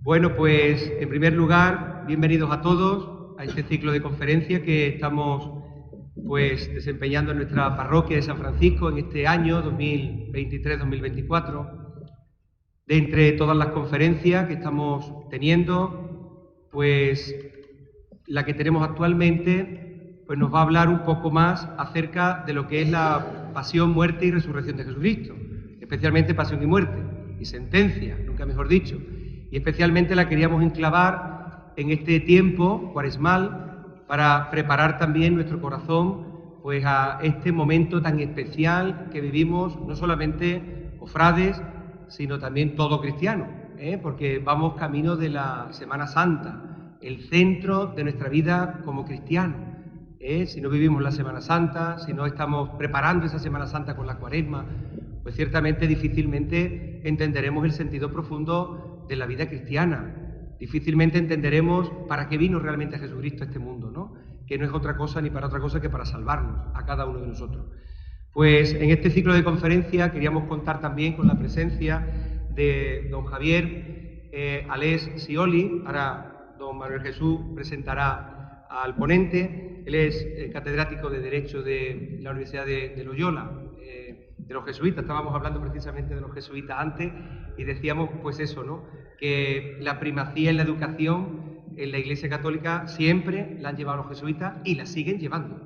Bueno, pues en primer lugar, bienvenidos a todos a este ciclo de conferencias que estamos desempeñando en nuestra parroquia de San Francisco en este año 2023-2024. De entre todas las conferencias que estamos teniendo, pues la que tenemos actualmente pues nos va a hablar un poco más acerca de lo que es la pasión, muerte y resurrección de Jesucristo, especialmente pasión y muerte, y sentencia, nunca mejor dicho. Y especialmente la queríamos enclavar en este tiempo cuaresmal para preparar también nuestro corazón pues a este momento tan especial que vivimos no solamente cofrades, sino también todo cristiano, porque vamos camino de la Semana Santa, el centro de nuestra vida como cristianos. Si no vivimos la Semana Santa, si no estamos preparando esa Semana Santa con la Cuaresma, pues ciertamente difícilmente entenderemos el sentido profundo de la vida cristiana. Difícilmente entenderemos para qué vino realmente Jesucristo a este mundo, ¿no? Que no es otra cosa ni para otra cosa que para salvarnos a cada uno de nosotros. Pues en este ciclo de conferencia queríamos contar también con la presencia de don Javier Alés Scioli. Ahora don Manuel Jesús presentará al ponente. Él es catedrático de Derecho de la Universidad de Loyola, de los jesuitas. Estábamos hablando precisamente de los jesuitas antes y decíamos pues eso, ¿no? Que la primacía en la educación en la Iglesia Católica siempre la han llevado los jesuitas y la siguen llevando.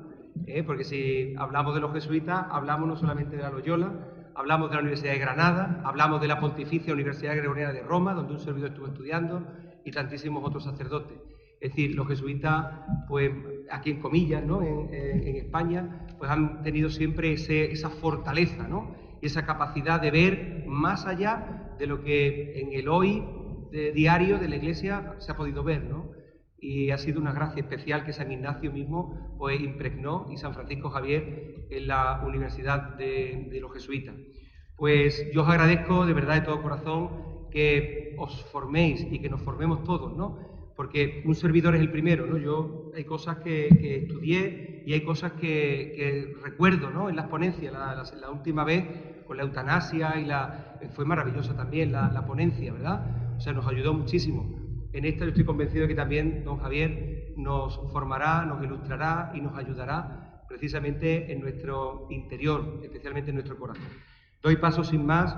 Porque si hablamos de los jesuitas, hablamos no solamente de la Loyola, hablamos de la Universidad de Granada, hablamos de la Pontificia Universidad Gregoriana de Roma, donde un servidor estuvo estudiando, y tantísimos otros sacerdotes. Es decir, los jesuitas, pues aquí en comillas, ¿no? en España, pues han tenido siempre esa fortaleza, ¿no? Y esa capacidad de ver más allá de lo que en el hoy diario de la Iglesia se ha podido ver, ¿no? Y ha sido una gracia especial que San Ignacio mismo pues impregnó y San Francisco Javier en la Universidad de los Jesuitas. Pues yo os agradezco de verdad de todo corazón que os forméis y que nos formemos todos, ¿no? Porque un servidor es el primero, ¿no? Yo hay cosas que estudié y hay cosas que recuerdo, ¿no? En las ponencias, la última vez con la eutanasia fue maravillosa también la ponencia, ¿verdad? O sea, nos ayudó muchísimo. En esta yo estoy convencido de que también don Javier nos formará, nos ilustrará y nos ayudará precisamente en nuestro interior, especialmente en nuestro corazón. Doy paso sin más,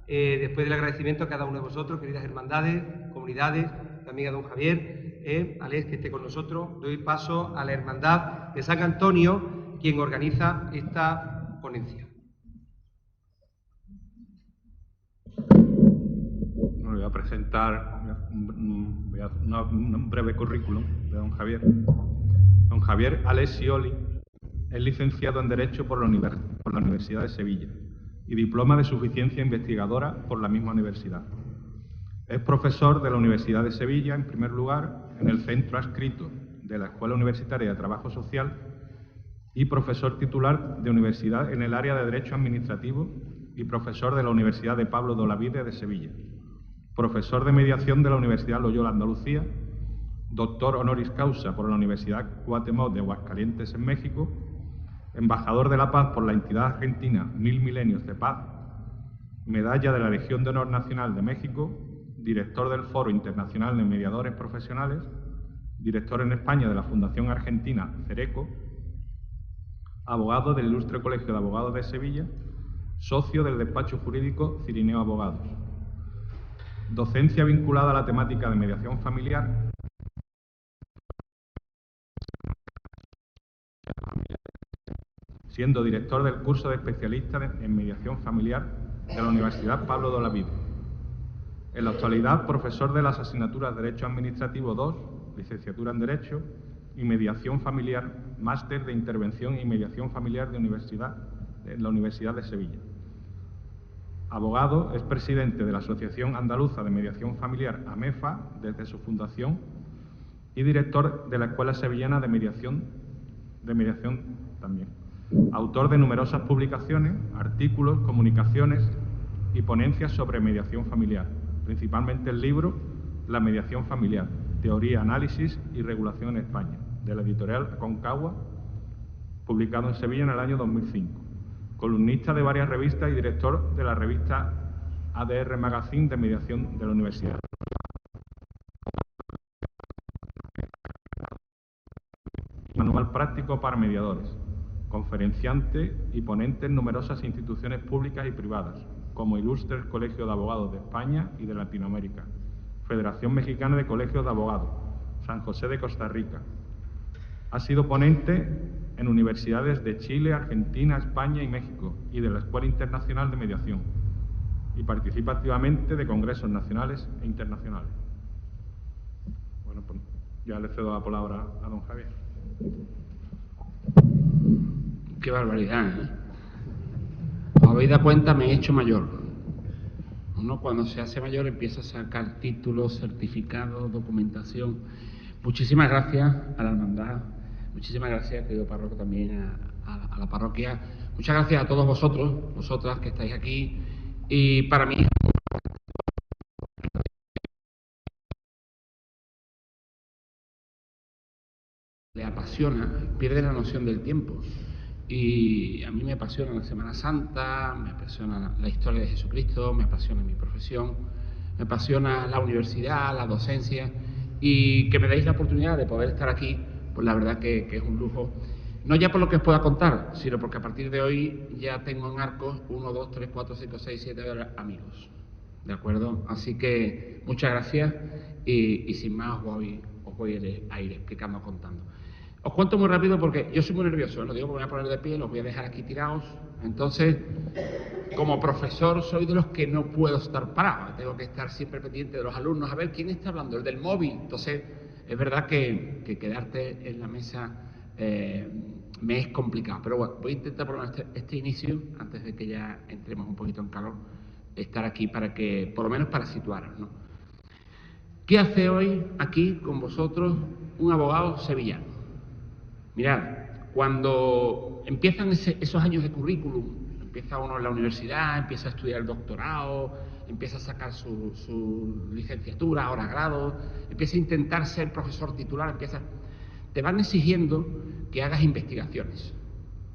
después del agradecimiento a cada uno de vosotros, queridas hermandades, comunidades, también a don Javier, Alés, que esté con nosotros. Doy paso a la Hermandad de San Antonio, quien organiza esta ponencia. Voy a presentar un breve currículum de don Javier. Don Javier Alés Scioli es licenciado en Derecho por la Universidad de Sevilla y diploma de suficiencia investigadora por la misma universidad. Es profesor de la Universidad de Sevilla, en primer lugar, en el centro adscrito de la Escuela Universitaria de Trabajo Social y profesor titular de universidad en el área de Derecho Administrativo y profesor de la Universidad de Pablo de Olavide de Sevilla. Profesor de mediación de la Universidad Loyola Andalucía, doctor honoris causa por la Universidad Cuauhtémoc de Aguascalientes en México, embajador de la paz por la entidad argentina 1000 Milenios de Paz, medalla de la Legión de Honor Nacional de México, director del Foro Internacional de Mediadores Profesionales, director en España de la Fundación Argentina Cereco, abogado del Ilustre Colegio de Abogados de Sevilla, socio del despacho jurídico Cirineo Abogados. Docencia vinculada a la temática de mediación familiar, siendo director del curso de especialista en mediación familiar de la Universidad Pablo de Olavide. En la actualidad, profesor de las asignaturas Derecho Administrativo 2, licenciatura en Derecho, y Mediación Familiar, máster de Intervención y Mediación Familiar en la Universidad de Sevilla. Abogado, es presidente de la Asociación Andaluza de Mediación Familiar, AMEFA, desde su fundación, y director de la Escuela Sevillana de Mediación también. Autor de numerosas publicaciones, artículos, comunicaciones y ponencias sobre mediación familiar, principalmente el libro La mediación familiar, teoría, análisis y regulación en España, de la editorial Aconcagua, publicado en Sevilla en el año 2005. Columnista de varias revistas y director de la revista ADR Magazine de Mediación de la Universidad. manual práctico para mediadores, conferenciante y ponente en numerosas instituciones públicas y privadas, como Ilustres Colegio de Abogados de España y de Latinoamérica, Federación Mexicana de Colegios de Abogados, San José de Costa Rica. Ha sido ponente en universidades de Chile, Argentina, España y México y de la Escuela Internacional de Mediación, y participa activamente de congresos nacionales e internacionales. Bueno, pues ya le cedo la palabra a don Javier. Qué barbaridad, ¿eh? ¿Os habéis dado cuenta? Me he hecho mayor. Uno cuando se hace mayor empieza a sacar títulos, certificados, documentación. Muchísimas gracias a la hermandad, muchísimas gracias, querido párroco, también a la parroquia. Muchas gracias a todos vosotros, vosotras que estáis aquí. Y para mí le apasiona, pierde la noción del tiempo. Y a mí me apasiona la Semana Santa, me apasiona la historia de Jesucristo, me apasiona mi profesión, me apasiona la universidad, la docencia, y que me deis la oportunidad de poder estar aquí, pues la verdad que es un lujo. No ya por lo que os pueda contar, sino porque a partir de hoy ya tengo en Arcos 1, 2, 3, 4, 5, 6, 7 amigos, ¿de acuerdo? Así que muchas gracias y sin más os voy a ir explicando, contando. Os cuento muy rápido porque yo soy muy nervioso, lo digo porque me voy a poner de pie, los voy a dejar aquí tirados. Entonces, como profesor soy de los que no puedo estar parado, tengo que estar siempre pendiente de los alumnos, a ver quién está hablando, el del móvil. Entonces, es verdad que quedarte en la mesa me es complicado, pero bueno, voy a intentar por lo menos este inicio, antes de que ya entremos un poquito en calor, estar aquí para que, por lo menos para situaros, ¿no? ¿Qué hace hoy aquí con vosotros un abogado sevillano? Mirad, cuando empiezan esos años de currículum, empieza uno en la universidad, empieza a estudiar el doctorado, empieza a sacar su licenciatura, ahora grado, empieza a intentar ser profesor titular, te van exigiendo que hagas investigaciones.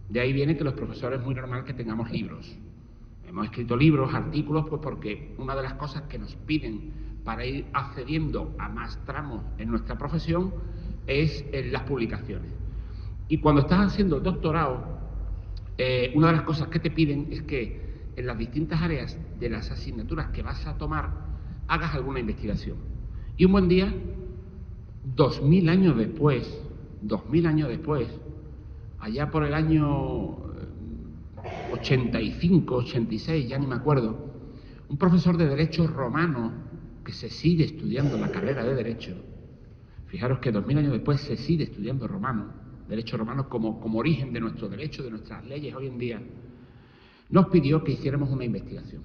De ahí viene que los profesores es muy normal que tengamos libros. Hemos escrito libros, artículos, pues porque una de las cosas que nos piden para ir accediendo a más tramos en nuestra profesión es las publicaciones. Y cuando estás haciendo el doctorado, una de las cosas que te piden es que en las distintas áreas de las asignaturas que vas a tomar hagas alguna investigación. Y un buen día, 2000 años después, allá por el año 85, 86, ya ni me acuerdo, un profesor de Derecho romano que se sigue estudiando la carrera de Derecho, fijaros que 2000 años después se sigue estudiando Derecho romano como origen de nuestro derecho, de nuestras leyes hoy en día, nos pidió que hiciéramos una investigación.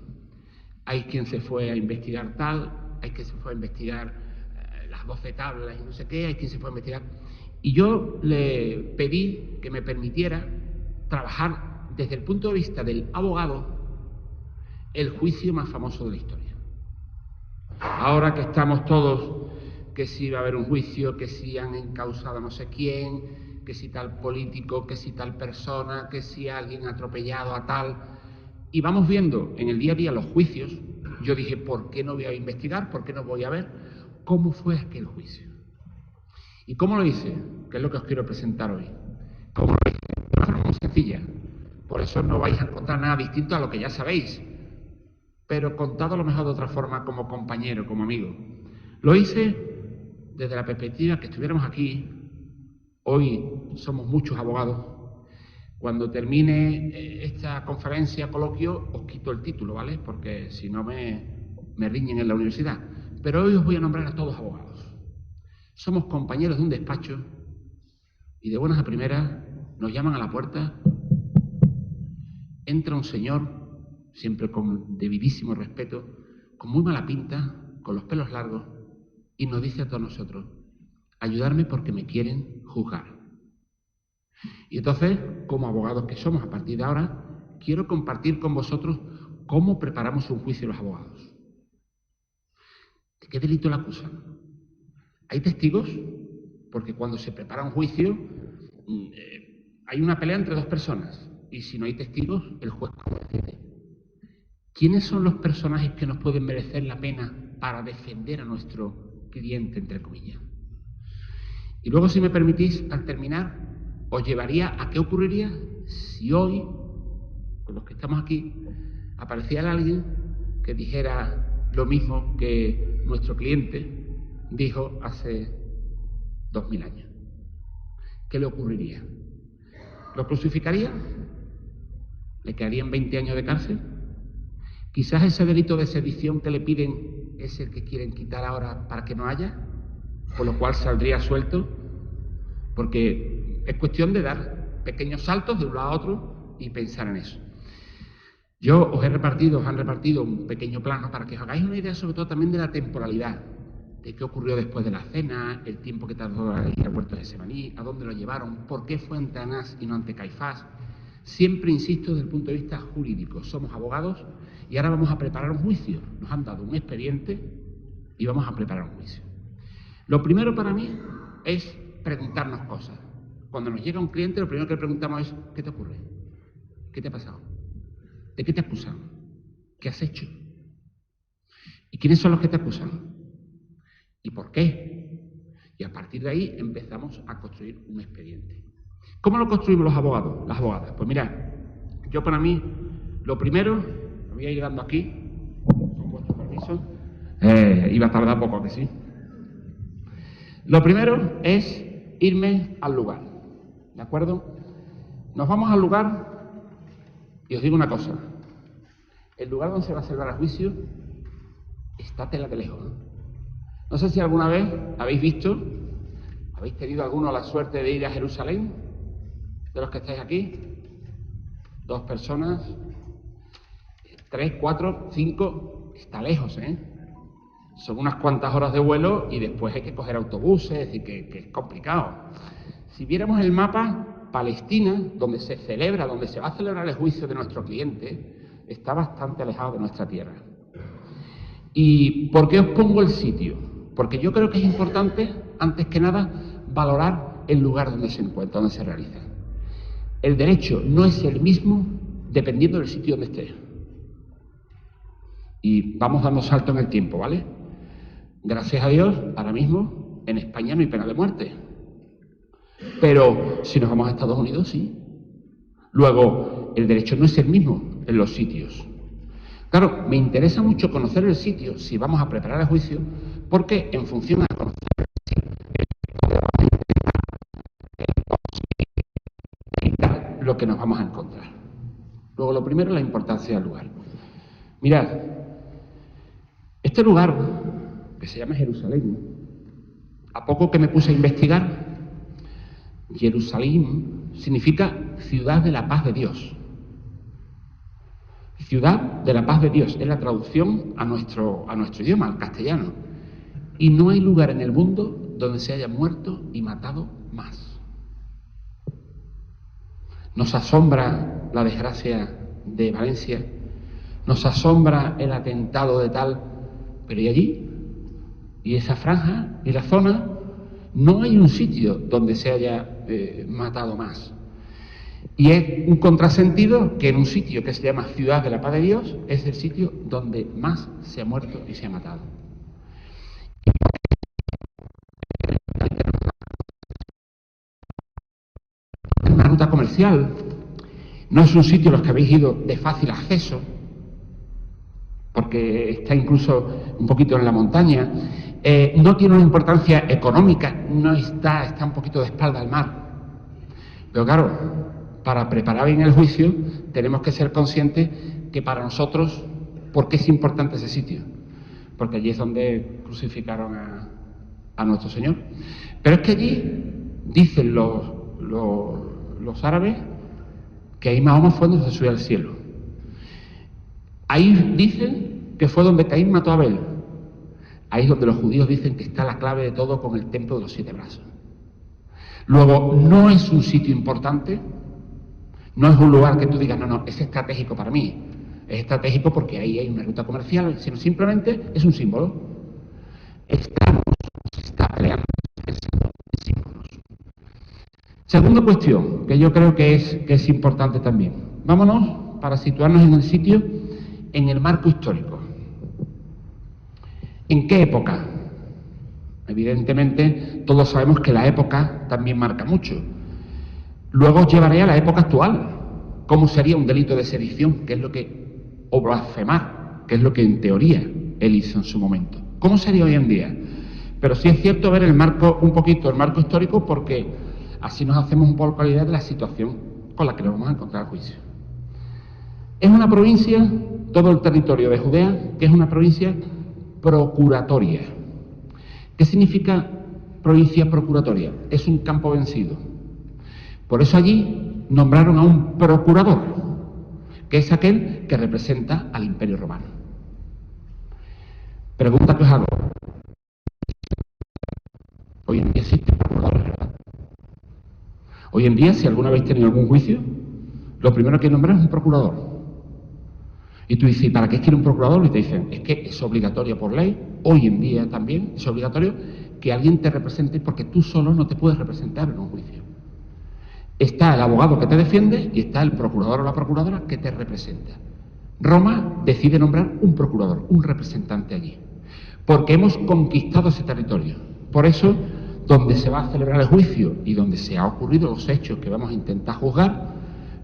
Hay quien se fue a investigar tal, hay quien se fue a investigar las 12 tablas y no sé qué, hay quien se fue a investigar. Y yo le pedí que me permitiera trabajar desde el punto de vista del abogado el juicio más famoso de la historia. Ahora que estamos todos, que si va a haber un juicio, que si han encausado a no sé quién, que si tal político, que si tal persona, que si alguien ha atropellado a tal, y vamos viendo en el día a día los juicios, yo dije, ¿por qué no voy a investigar? ¿Por qué no voy a ver cómo fue aquel juicio? ¿Y cómo lo hice? Que es lo que os quiero presentar hoy. ¿Cómo lo hice? De una forma muy sencilla. Por eso no vais a encontrar nada distinto a lo que ya sabéis, pero contado a lo mejor de otra forma, como compañero, como amigo. Lo hice desde la perspectiva que estuviéramos aquí. Hoy somos muchos abogados. Cuando termine esta conferencia, coloquio, os quito el título, ¿vale? Porque si no me riñen en la universidad. Pero hoy os voy a nombrar a todos abogados. Somos compañeros de un despacho y de buenas a primeras nos llaman a la puerta. Entra un señor, siempre con debidísimo respeto, con muy mala pinta, con los pelos largos, y nos dice a todos nosotros: ayudarme porque me quieren juzgar. Y entonces, como abogados que somos a partir de ahora, quiero compartir con vosotros cómo preparamos un juicio los abogados. ¿De qué delito le acusan? ¿Hay testigos? Porque cuando se prepara un juicio hay una pelea entre dos personas y si no hay testigos, el juez ¿cómo decide? ¿Quiénes son los personajes que nos pueden merecer la pena para defender a nuestro cliente, entre comillas? Y luego, si me permitís, al terminar, os llevaría a qué ocurriría si hoy, con los que estamos aquí, apareciera alguien que dijera lo mismo que nuestro cliente dijo hace 2000 años. ¿Qué le ocurriría? ¿Lo crucificaría? ¿Le quedarían 20 años de cárcel? Quizás ese delito de sedición que le piden es el que quieren quitar ahora para que no haya, por lo cual saldría suelto, porque es cuestión de dar pequeños saltos de un lado a otro y pensar en eso. Os han repartido un pequeño plano para que os hagáis una idea sobre todo también de la temporalidad, de qué ocurrió después de la cena, el tiempo que tardó a ir al huerto de Getsemaní, a dónde lo llevaron, por qué fue ante Anás y no ante Caifás. Siempre insisto desde el punto de vista jurídico, somos abogados y ahora vamos a preparar un juicio. Nos han dado un expediente y vamos a preparar un juicio. Lo primero para mí es preguntarnos cosas. Cuando nos llega un cliente, lo primero que le preguntamos es: ¿qué te ocurre? ¿Qué te ha pasado? ¿De qué te acusan? ¿Qué has hecho? ¿Y quiénes son los que te acusan? ¿Y por qué? Y a partir de ahí empezamos a construir un expediente. ¿Cómo lo construimos los abogados, las abogadas? Pues mirad, yo para mí, lo primero, me voy a ir dando aquí, con vuestro permiso, iba a tardar poco, que sí. Lo primero es irme al lugar, ¿de acuerdo? Nos vamos al lugar y os digo una cosa, el lugar donde se va a celebrar el juicio está tela de lejos, ¿no? No sé si alguna vez habéis tenido alguno la suerte de ir a Jerusalén, de los que estáis aquí, 2 personas, 3, 4, 5, está lejos, ¿eh? Son unas cuantas horas de vuelo y después hay que coger autobuses, es decir, que es complicado. Si viéramos el mapa, Palestina, donde se va a celebrar el juicio de nuestro cliente, está bastante alejado de nuestra tierra. ¿Y por qué os pongo el sitio? Porque yo creo que es importante, antes que nada, valorar el lugar donde se encuentra, donde se realiza. El derecho no es el mismo dependiendo del sitio donde esté. Y vamos dando salto en el tiempo, ¿vale? Gracias a Dios, ahora mismo en España no hay pena de muerte. Pero si nos vamos a Estados Unidos, sí. Luego, el derecho no es el mismo en los sitios. Claro, me interesa mucho conocer el sitio si vamos a preparar el juicio, porque en función a conocer el sitio, lo que nos vamos a encontrar. Luego, lo primero, la importancia del lugar. Mirad, este lugar, que se llama Jerusalén, a poco que me puse a investigar, Jerusalén significa ciudad de la paz de Dios. Ciudad de la paz de Dios es la traducción a nuestro idioma, al castellano. Y no hay lugar en el mundo donde se haya muerto y matado más. Nos asombra la desgracia de Valencia, nos asombra el atentado de tal, pero ¿y allí? ¿Y esa franja? ¿Y la zona? No hay un sitio donde se haya matado más. Y es un contrasentido que en un sitio que se llama Ciudad de la Paz de Dios es el sitio donde más se ha muerto y se ha matado. Es una ruta comercial, no es un sitio a los que habéis ido de fácil acceso, porque está incluso un poquito en la montaña, no tiene una importancia económica, no está un poquito de espalda al mar. Pero claro, para preparar bien el juicio tenemos que ser conscientes que para nosotros, ¿por qué es importante ese sitio? Porque allí es donde crucificaron a nuestro Señor. Pero es que allí dicen los árabes que ahí Mahoma fue donde se subió al cielo. Ahí dicen que fue donde Caín mató a Abel. Ahí es donde los judíos dicen que está la clave de todo con el templo de los 7 brazos. Luego, no es un sitio importante, no es un lugar que tú digas, no, es estratégico para mí. Es estratégico porque ahí hay una ruta comercial, sino simplemente es un símbolo. Se está peleando en símbolos. Segunda cuestión, que yo creo que es importante también. Vámonos, para situarnos en el sitio, en el marco histórico. ¿En qué época? Evidentemente, todos sabemos que la época también marca mucho. Luego os llevaré a la época actual. ¿Cómo sería un delito de sedición? ¿Qué es lo que, o blasfemar? ¿Qué es lo que en teoría él hizo en su momento? ¿Cómo sería hoy en día? Pero sí es cierto ver el marco, un poquito el marco histórico, porque así nos hacemos un poco la idea de la situación con la que nos vamos a encontrar al juicio. Es una provincia, todo el territorio de Judea, que es una provincia procuratoria. ¿Qué significa provincia procuratoria? Es un campo vencido. Por eso allí nombraron a un procurador, que es aquel que representa al Imperio Romano. Pregunta que os hago. Hoy en día existen procuradores, ¿verdad? Hoy en día, si alguna vez tenéis algún juicio, lo primero que nombrar es un procurador. Y tú dices, ¿y para qué quiere un procurador? Y te dicen, es que es obligatorio por ley, hoy en día también es obligatorio que alguien te represente, porque tú solo no te puedes representar en un juicio. Está el abogado que te defiende y está el procurador o la procuradora que te representa. Roma decide nombrar un procurador, un representante allí, porque hemos conquistado ese territorio. Por eso, donde se va a celebrar el juicio y donde se han ocurrido los hechos que vamos a intentar juzgar,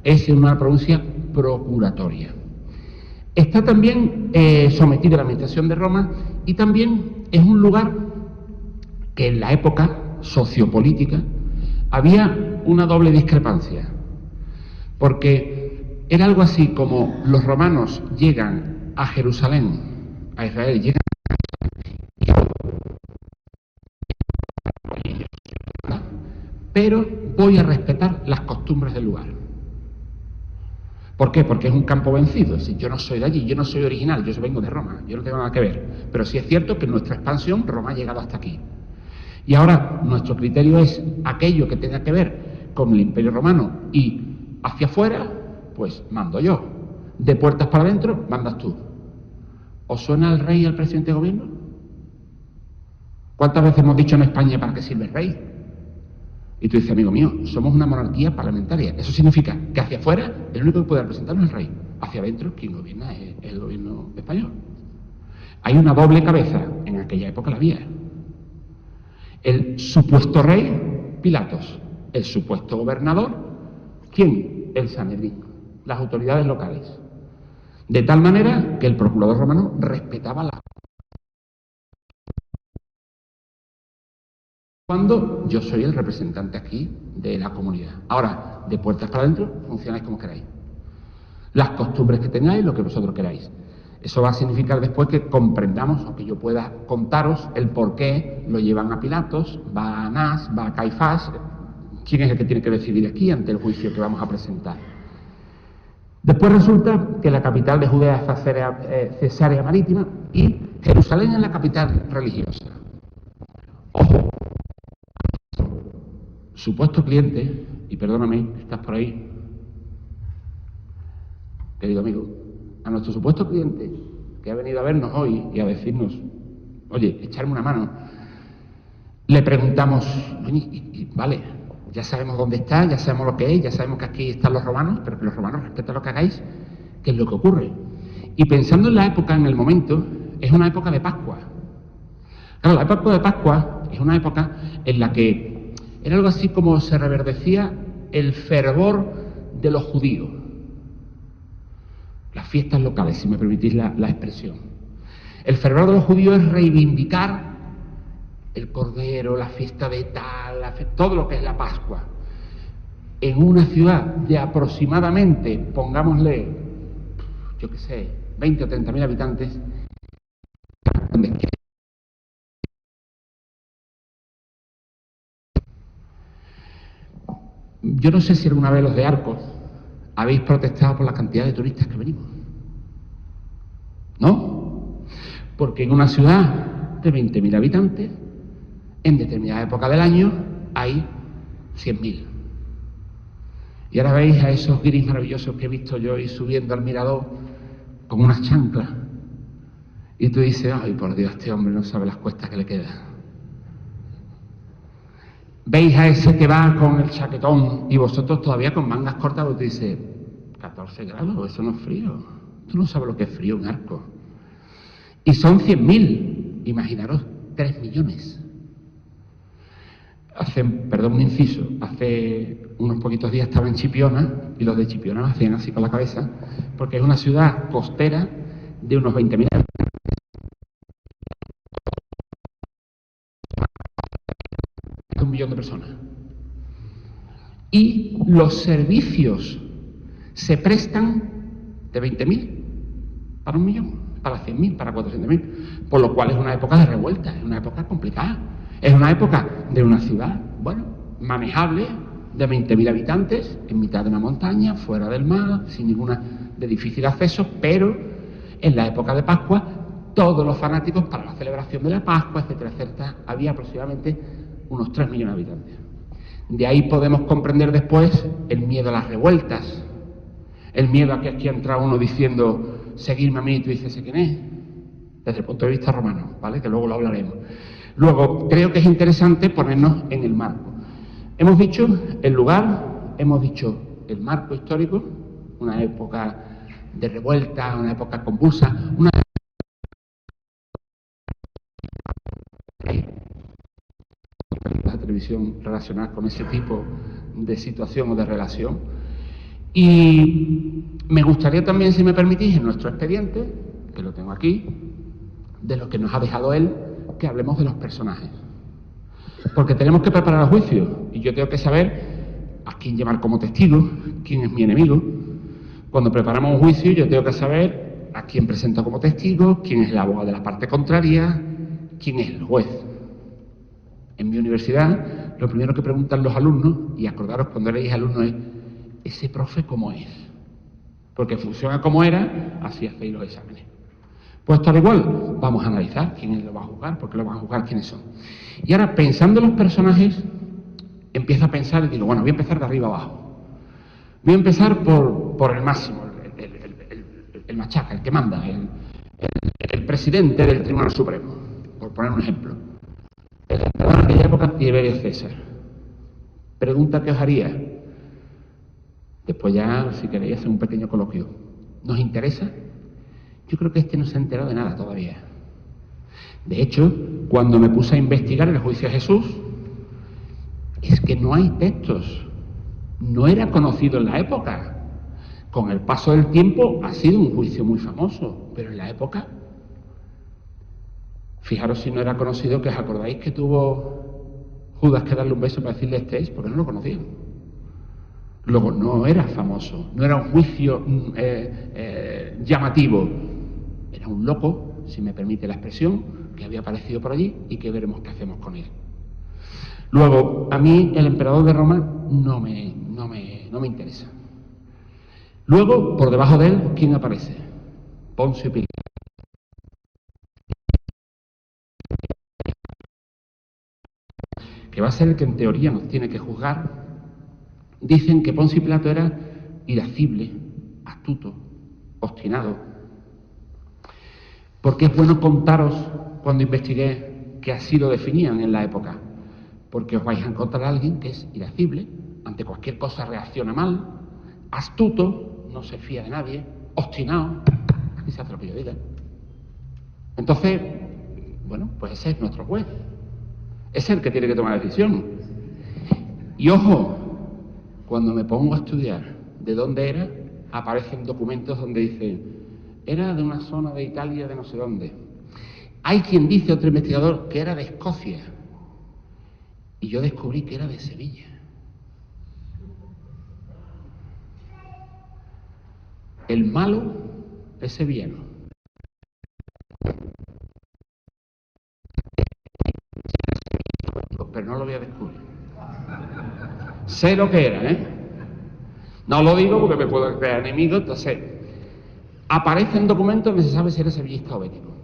es en una provincia procuratoria. Está también sometida a la administración de Roma y también es un lugar que en la época sociopolítica había una doble discrepancia, porque era algo así como los romanos llegan a Jerusalén, a Israel, llegan a... pero voy a respetar las costumbres del lugar. ¿Por qué? Porque es un campo vencido. Es decir, yo no soy de allí, yo no soy original, yo vengo de Roma, yo no tengo nada que ver. Pero sí es cierto que en nuestra expansión Roma ha llegado hasta aquí. Y ahora nuestro criterio es aquello que tenga que ver con el Imperio Romano y hacia afuera, pues mando yo. De puertas para adentro, mandas tú. ¿Os suena el rey y el presidente de gobierno? ¿Cuántas veces hemos dicho en España para qué sirve el rey? Y tú dices, amigo mío, somos una monarquía parlamentaria. Eso significa que hacia afuera el único que puede representarnos es el rey. Hacia adentro quien gobierna es el gobierno español. Hay una doble cabeza, en aquella época la había. El supuesto rey, Pilatos. El supuesto gobernador, ¿quién? El Sanedrín, las autoridades locales. De tal manera que el procurador romano respetaba la... Cuando yo soy el representante aquí de la comunidad. Ahora, de puertas para adentro, funcionáis como queráis. Las costumbres que tengáis, lo que vosotros queráis. Eso va a significar después que comprendamos, o que yo pueda contaros el por qué lo llevan a Pilatos, va a Anás, va a Caifás. ¿Quién es el que tiene que decidir aquí ante el juicio que vamos a presentar? Después resulta que la capital de Judea es Cesarea Marítima y Jerusalén es la capital religiosa. Ojo, supuesto cliente, y perdóname, estás por ahí, querido amigo, a nuestro supuesto cliente que ha venido a vernos hoy y a decirnos, oye, echarme una mano, le preguntamos, vale, ya sabemos dónde está, ya sabemos lo que es, ya sabemos que aquí están los romanos, pero que los romanos respetan lo que hagáis, ¿qué es lo que ocurre? Y pensando en la época, en el momento, es una época de Pascua. Claro, la época de Pascua es una época en la que era algo así como se reverdecía el fervor de los judíos. Las fiestas locales, si me permitís la expresión. El fervor de los judíos es reivindicar el cordero, la fiesta de tal, todo lo que es la Pascua. En una ciudad de aproximadamente, pongámosle, yo qué sé, 20 o 30.000 habitantes, yo no sé si alguna vez los de Arcos habéis protestado por la cantidad de turistas que venimos. ¿No? Porque en una ciudad de 20.000 habitantes, en determinada época del año, hay 100.000. Y ahora veis a esos guiris maravillosos que he visto yo ir subiendo al mirador con unas chanclas. Y tú dices, ay, por Dios, este hombre no sabe las cuestas que le quedan. Veis a ese que va con el chaquetón y vosotros todavía con mangas cortas, y tú dices, 14 grados, eso no es frío. Tú no sabes lo que es frío en Arcos. Y son 100.000, imaginaros, 3 millones. un inciso, hace unos poquitos días estaba en Chipiona y los de Chipiona me hacían así con la cabeza, porque es una ciudad costera de unos 20.000 habitantes. 1 millón de personas. Y los servicios se prestan de 20.000 para 1 millón, para 100.000, para 400.000, por lo cual es una época de revuelta, es una época complicada, es una época de una ciudad, bueno, manejable, de 20.000 habitantes, en mitad de una montaña, fuera del mar, sin ninguna de difícil acceso, pero en la época de Pascua, todos los fanáticos para la celebración de la Pascua, etcétera, etcétera, había aproximadamente unos 3 millones de habitantes. De ahí podemos comprender después el miedo a las revueltas, el miedo a que aquí entra uno diciendo, seguidme a mí, y tú dices, ¿sé quién es? Desde el punto de vista romano, ¿vale? Que luego lo hablaremos. Luego, creo que es interesante ponernos en el marco. Hemos dicho el lugar, hemos dicho el marco histórico, una época de revuelta, una época convulsa, una la televisión relacionada con ese tipo de situación o de relación. Y me gustaría también, si me permitís, en nuestro expediente, que lo tengo aquí, de lo que nos ha dejado él, que hablemos de los personajes. Porque tenemos que preparar el juicio y yo tengo que saber a quién llevar como testigo, quién es mi enemigo. Cuando preparamos un juicio yo tengo que saber a quién presento como testigo, quién es el abogado de la parte contraria, quién es el juez. En mi universidad, lo primero que preguntan los alumnos, y acordaros cuando erais alumnos, es ¿ese profe cómo es? Porque en función a cómo era, así hacéis los exámenes. Pues tal igual, vamos a analizar quién lo va a juzgar, por qué lo van a juzgar, quiénes son. Y ahora, pensando en los personajes, empiezo a pensar y digo, bueno, voy a empezar de arriba abajo. Voy a empezar por el máximo, el machaca, el que manda, el presidente del Tribunal Supremo, por poner un ejemplo. El emperador de aquella época, Tiberio César. Pregunta que os haría. Después ya, si queréis, hacer un pequeño coloquio. ¿Nos interesa? Yo creo que no se ha enterado de nada todavía. De hecho, cuando me puse a investigar el juicio a Jesús, es que no hay textos. No era conocido en la época. Con el paso del tiempo ha sido un juicio muy famoso, pero en la época, fijaros si no era conocido, que os acordáis que tuvo Judas que darle un beso para decirle este es, porque no lo conocían. Luego, no era famoso, no era un juicio llamativo. Era un loco, si me permite la expresión, que había aparecido por allí y que veremos qué hacemos con él. Luego, a mí el emperador de Roma no me interesa. Luego, por debajo de él, ¿quién aparece? Poncio Pilato. Que va a ser el que en teoría nos tiene que juzgar. Dicen que Poncio Pilato era irascible, astuto, obstinado. Porque es bueno contaros, cuando investigué, que así lo definían en la época. Porque os vais a encontrar a alguien que es irascible, ante cualquier cosa reacciona mal, astuto, no se fía de nadie, obstinado, y se hace lo que yo diga. Entonces, bueno, pues ese es nuestro juez. Es el que tiene que tomar la decisión. Y ojo, cuando me pongo a estudiar de dónde era, aparecen documentos donde dice, era de una zona de Italia, de no sé dónde. Hay quien dice, otro investigador, que era de Escocia. Y yo descubrí que era de Sevilla. El malo es sevillano. Pero no lo voy a descubrir. Sé lo que era, ¿eh? No lo digo porque me puedo crear enemigo, entonces aparecen documentos donde se sabe si eres sevillista o bético.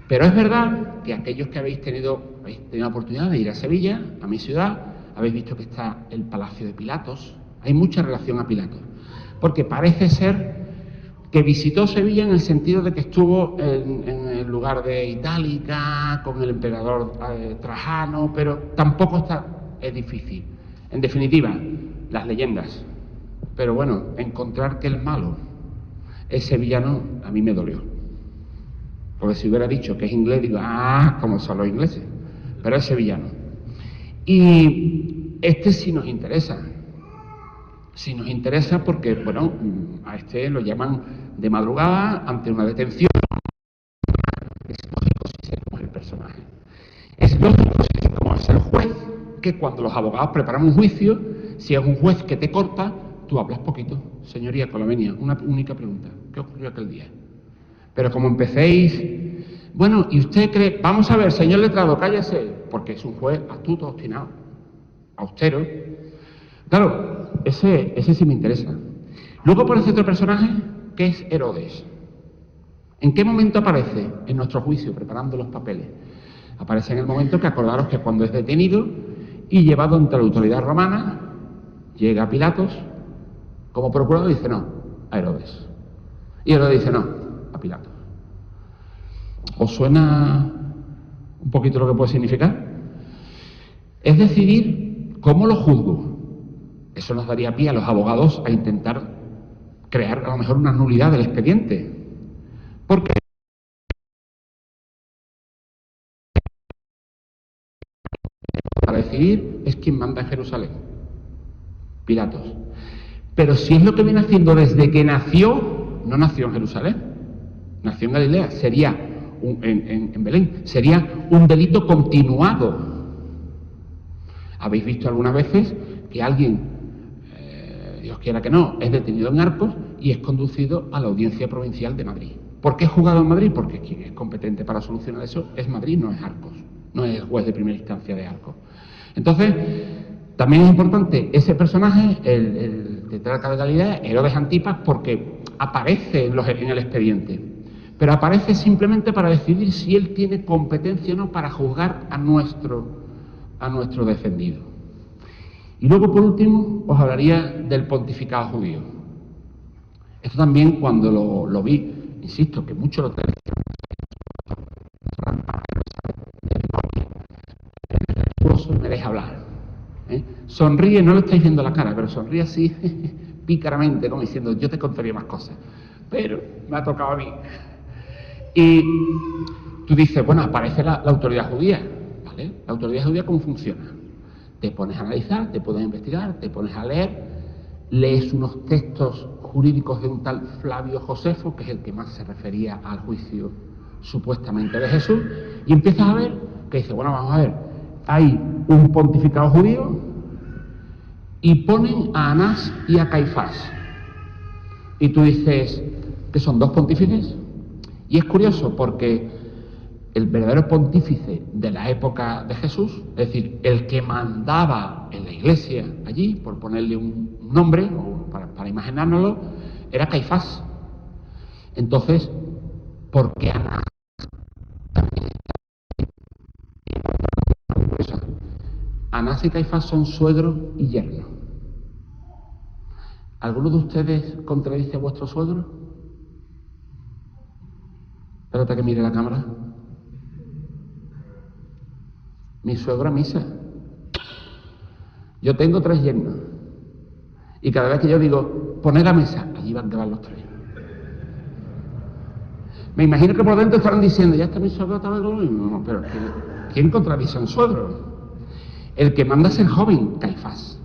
Pero es verdad que aquellos que habéis tenido la oportunidad de ir a Sevilla, a mi ciudad, habéis visto que está el Palacio de Pilatos. Hay mucha relación a Pilatos, porque parece ser que visitó Sevilla en el sentido de que estuvo en el lugar de Itálica, con el emperador Trajano, pero tampoco es difícil. En definitiva, las leyendas. Pero bueno, encontrar que el malo es sevillano, a mí me dolió. Porque si hubiera dicho que es inglés, digo, como son los ingleses. Pero es sevillano. Y este sí nos interesa. Sí nos interesa porque, bueno, a este lo llaman de madrugada ante una detención. Es lógico si seguimos el personaje. Es lógico si seguimos el juez, que cuando los abogados preparan un juicio, si es un juez que te corta, tú hablas poquito. Señoría, con la venia, una única pregunta. ¿Qué ocurrió aquel día? Pero como empecéis, bueno, ¿y usted cree? Vamos a ver, señor letrado, cállese, porque es un juez astuto, obstinado, austero. Claro, ese sí me interesa. Luego aparece otro personaje, que es Herodes. ¿En qué momento aparece? En nuestro juicio, preparando los papeles. Aparece en el momento que acordaros que cuando es detenido y llevado ante la autoridad romana, llega a Pilatos, como procurador dice no, a Herodes. Y Herodes dice no, a Pilatos. ¿Os suena un poquito lo que puede significar? Es decidir cómo lo juzgo. Eso nos daría pie a los abogados a intentar crear a lo mejor una nulidad del expediente. Porque para decidir es quien manda en Jerusalén, Pilatos. Pero si es lo que viene haciendo desde que nació, no nació en Jerusalén, nació en Galilea, sería en Belén, sería un delito continuado. ¿Habéis visto algunas veces que alguien, Dios quiera que no, es detenido en Arcos y es conducido a la Audiencia Provincial de Madrid? ¿Por qué es juzgado en Madrid? Porque quien es competente para solucionar eso es Madrid, no es Arcos, no es el juez de primera instancia de Arcos. Entonces, también es importante ese personaje, el tetrarca de Galilea, Herodes Antipas, porque aparece en el expediente, pero aparece simplemente para decidir si él tiene competencia o no para juzgar a nuestro defendido. Y luego, por último, os hablaría del pontificado judío. Esto también, cuando lo vi, insisto, que mucho lo tenéis. Me deja hablar. Sonríe, no le estáis viendo la cara, pero sonríe así pícaramente, como diciendo, yo te contaría más cosas, pero me ha tocado a mí. Y tú dices, bueno, aparece la autoridad judía, ¿vale? La autoridad judía, ¿cómo funciona? Te pones a analizar, te pones a investigar, te pones a leer, lees unos textos jurídicos de un tal Flavio Josefo, que es el que más se refería al juicio supuestamente de Jesús, y empiezas a ver que dice, bueno, vamos a ver, hay un pontificado judío y ponen a Anás y a Caifás. Y tú dices que son dos pontífices. Y es curioso porque el verdadero pontífice de la época de Jesús, es decir, el que mandaba en la iglesia allí, por ponerle un nombre, o para imaginárnoslo, era Caifás. Entonces, ¿por qué Anás? Anás y Caifás son suegro y yerno. ¿Alguno de ustedes contradice a vuestro suegro? Espérate que mire la cámara. Mi suegro a misa. Yo tengo 3 yernos. Y cada vez que yo digo, poned la mesa, allí van que van los 3. Me imagino que por dentro estarán diciendo, ya está mi suegro, está lo mismo. No, pero ¿quién contradice a un suegro? El que manda es el joven, Caifás.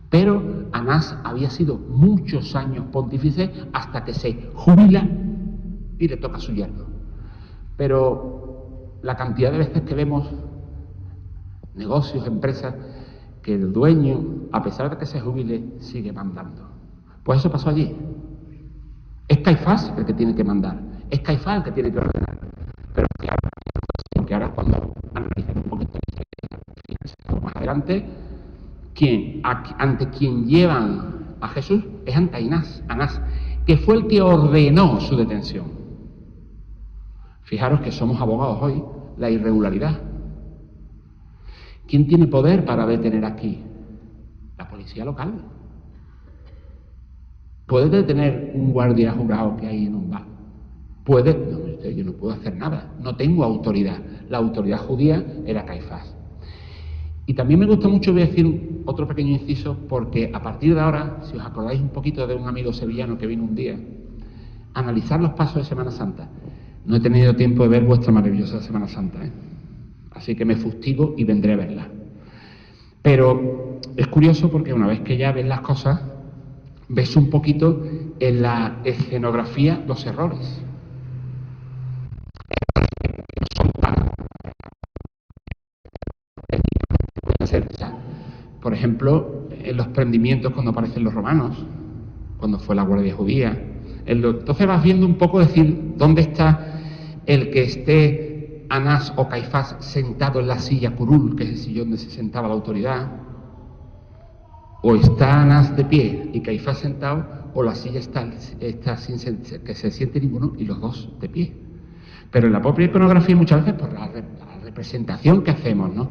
Pero Anás había sido muchos años pontífice hasta que se jubila y le toca a su yerno. Pero la cantidad de veces que vemos negocios, empresas, que el dueño, a pesar de que se jubile, sigue mandando. Pues eso pasó allí. Es Caifás el que tiene que mandar, es Caifás el que tiene que ordenar. Pero que ahora cuando analicemos un poquito más adelante, ante quien llevan a Jesús es ante Anás, que fue el que ordenó su detención. Fijaros que somos abogados hoy, la irregularidad. ¿Quién tiene poder para detener aquí? La policía local. ¿Puede detener un guardia jurado que hay en un bar? ¿Puede? No, yo no puedo hacer nada, no tengo autoridad. La autoridad judía era Caifás. Y también me gusta mucho, voy a decir otro pequeño inciso, porque a partir de ahora, si os acordáis un poquito de un amigo sevillano que vino un día, analizar los pasos de Semana Santa. No he tenido tiempo de ver vuestra maravillosa Semana Santa, Así que me fustigo y vendré a verla. Pero es curioso porque una vez que ya ves las cosas, ves un poquito en la escenografía los errores. Por ejemplo, en los prendimientos cuando aparecen los romanos, cuando fue la Guardia Judía. Entonces vas viendo un poco, decir, ¿dónde está el que esté Anás o Caifás sentado en la silla curul, que es el sillón donde se sentaba la autoridad? O está Anás de pie y Caifás sentado, o la silla está sin que se siente ninguno y los dos de pie. Pero en la propia iconografía muchas veces por la representación que hacemos, ¿no?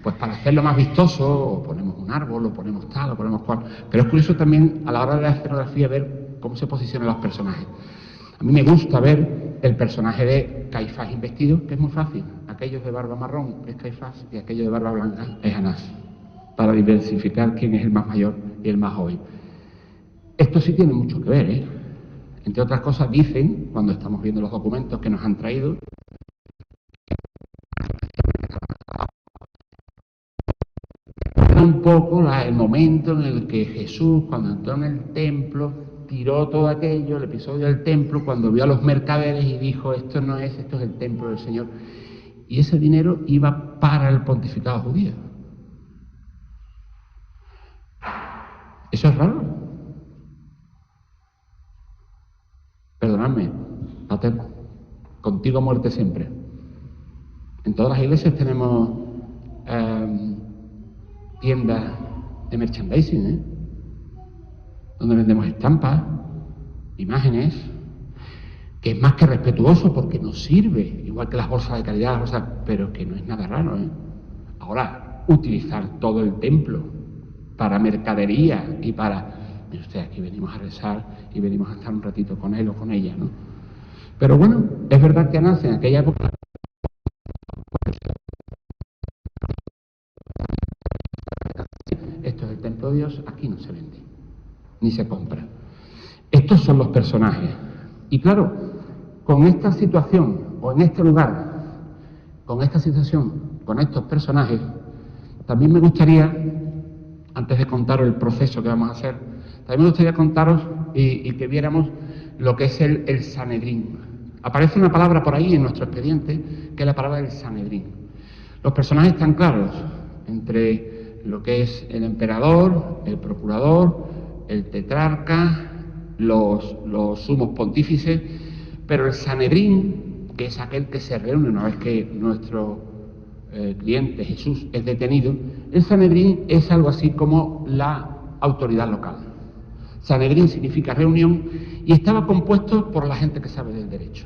Pues para hacerlo más vistoso, o ponemos un árbol, o ponemos tal, o ponemos cual. Pero es curioso también a la hora de la escenografía ver cómo se posicionan los personajes. A mí me gusta ver el personaje de Caifás investido, que es muy fácil. Aquellos de barba marrón es Caifás y aquellos de barba blanca es Anás, para diversificar quién es el más mayor y el más joven. Esto sí tiene mucho que ver, ¿eh? Entre otras cosas dicen, cuando estamos viendo los documentos que nos han traído, un poco el momento en el que Jesús, cuando entró en el templo, tiró todo aquello, el episodio del templo, cuando vio a los mercaderes y dijo, esto no es, esto es el templo del Señor. Y ese dinero iba para el pontificado judío. Eso es raro. Perdonadme, Pater, contigo a muerte siempre. En todas las iglesias tenemos tiendas de merchandising, ¿eh? Donde vendemos estampas, imágenes, que es más que respetuoso porque nos sirve, igual que las bolsas de caridad, pero que no es nada raro, ¿eh? Ahora, utilizar todo el templo para mercadería y para... Mire usted, aquí venimos a rezar y venimos a estar un ratito con él o con ella, ¿no? Pero bueno, es verdad que Anás en aquella época... Esto es el templo de Dios, aquí no se vende, ni se compra. Estos son los personajes. Y claro, con esta situación, o en este lugar, con esta situación, con estos personajes, también me gustaría, antes de contaros el proceso que vamos a hacer, también me gustaría contaros y que viéramos lo que es el Sanedrín. Aparece una palabra por ahí en nuestro expediente, que es la palabra del Sanedrín. Los personajes están claros entre lo que es el emperador, el procurador, el tetrarca, los sumos pontífices, pero el Sanedrín, que es aquel que se reúne una vez que nuestro cliente Jesús es detenido, el Sanedrín es algo así como la autoridad local. Sanedrín significa reunión y estaba compuesto por la gente que sabe del derecho,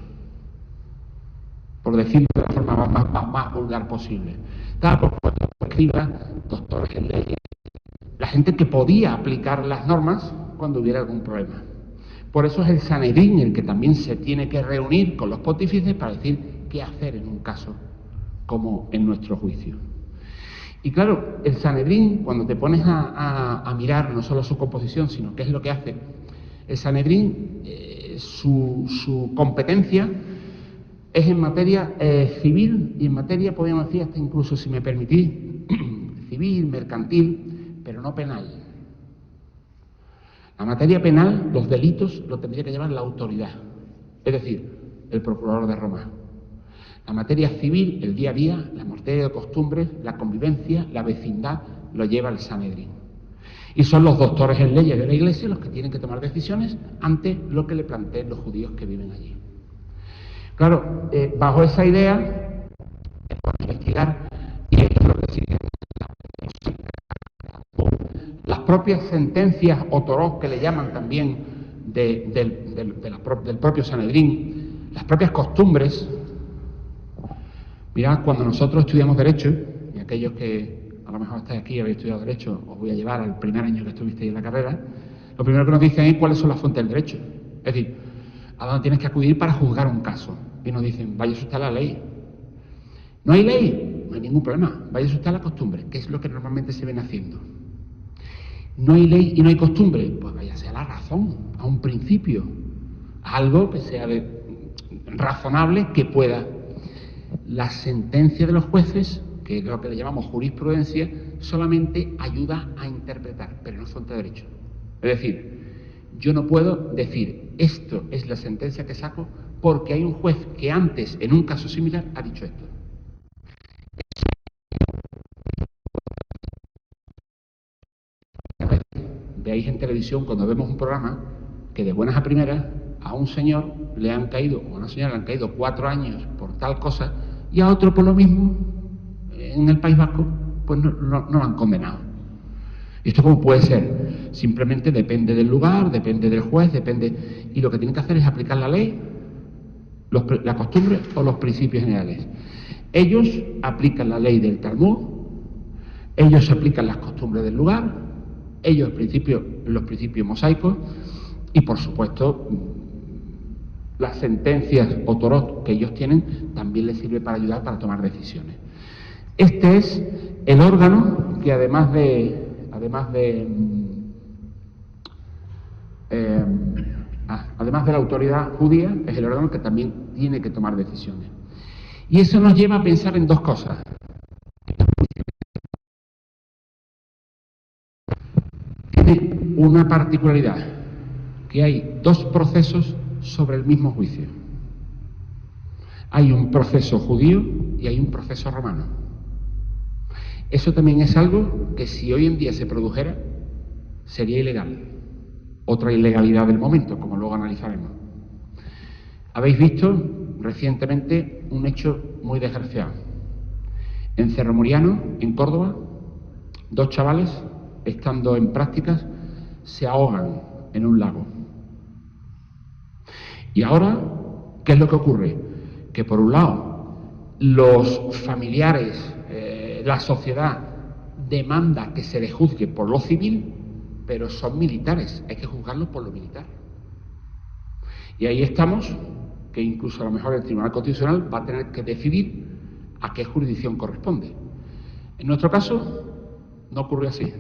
por decirlo de la forma más vulgar posible. Estaba compuesto por escribas, doctores en leyes, la gente que podía aplicar las normas cuando hubiera algún problema. Por eso es el Sanedrín el que también se tiene que reunir con los pontífices para decir qué hacer en un caso como en nuestro juicio. Y claro, el Sanedrín, cuando te pones a mirar no solo su composición, sino qué es lo que hace, el Sanedrín, su competencia es en materia civil y en materia, podríamos decir, hasta incluso, si me permitís, civil, mercantil, pero no penal. La materia penal, los delitos, lo tendría que llevar la autoridad, es decir, el procurador de Roma. La materia civil, el día a día, la materia de costumbres, la convivencia, la vecindad, lo lleva el Sanedrín. Y son los doctores en leyes de la Iglesia los que tienen que tomar decisiones ante lo que le planteen los judíos que viven allí. Claro, bajo esa idea, investigar y es lo que sigue. Las propias sentencias o torós que le llaman también del propio Sanedrín, las propias costumbres. Mirad, cuando nosotros estudiamos Derecho, y aquellos que a lo mejor estáis aquí y habéis estudiado Derecho, os voy a llevar al primer año que estuvisteis en la carrera, lo primero que nos dicen es cuáles son las fuentes del derecho. Es decir, a dónde tienes que acudir para juzgar un caso. Y nos dicen, vaya usted a la ley. ¿No hay ley? No hay ningún problema. Vaya usted a la costumbre, que es lo que normalmente se ven haciendo. ¿No hay ley y no hay costumbre? Pues váyase a la razón, a un principio, a algo que sea razonable, que pueda. La sentencia de los jueces que es lo que le llamamos jurisprudencia, solamente ayuda a interpretar, pero no es fuente de derecho. Es decir, yo no puedo decir esto es la sentencia que saco porque hay un juez que antes, en un caso similar, ha dicho esto. Veáis en televisión, cuando vemos un programa, que de buenas a primeras a un señor le han caído, o a una señora le han caído 4 años por tal cosa, y a otro por lo mismo, en el País Vasco, pues no lo han condenado. ¿Y esto cómo puede ser? Simplemente depende del lugar, depende del juez, depende... Y lo que tienen que hacer es aplicar la ley, la costumbre o los principios generales. Ellos aplican la ley del Talmud, ellos aplican las costumbres del lugar, ellos los principios mosaicos y, por supuesto, las sentencias o torot que ellos tienen también les sirve para ayudar para tomar decisiones. Este es el órgano que además de la autoridad judía, es el órgano que también tiene que tomar decisiones. Y eso nos lleva a pensar en dos cosas. Tiene una particularidad, que hay 2 procesos sobre el mismo juicio. Hay un proceso judío y hay un proceso romano. Eso también es algo que si hoy en día se produjera, sería ilegal. Otra ilegalidad del momento, como luego analizaremos. Habéis visto recientemente un hecho muy desgraciado. En Cerro Moriano, en Córdoba, 2 chavales, estando en prácticas, se ahogan en un lago. Y ahora, ¿qué es lo que ocurre? Que por un lado, los familiares, la sociedad demanda que se les juzgue por lo civil, pero son militares, hay que juzgarlos por lo militar. Y ahí estamos, que incluso a lo mejor el Tribunal Constitucional va a tener que decidir a qué jurisdicción corresponde. En nuestro caso, no ocurrió así.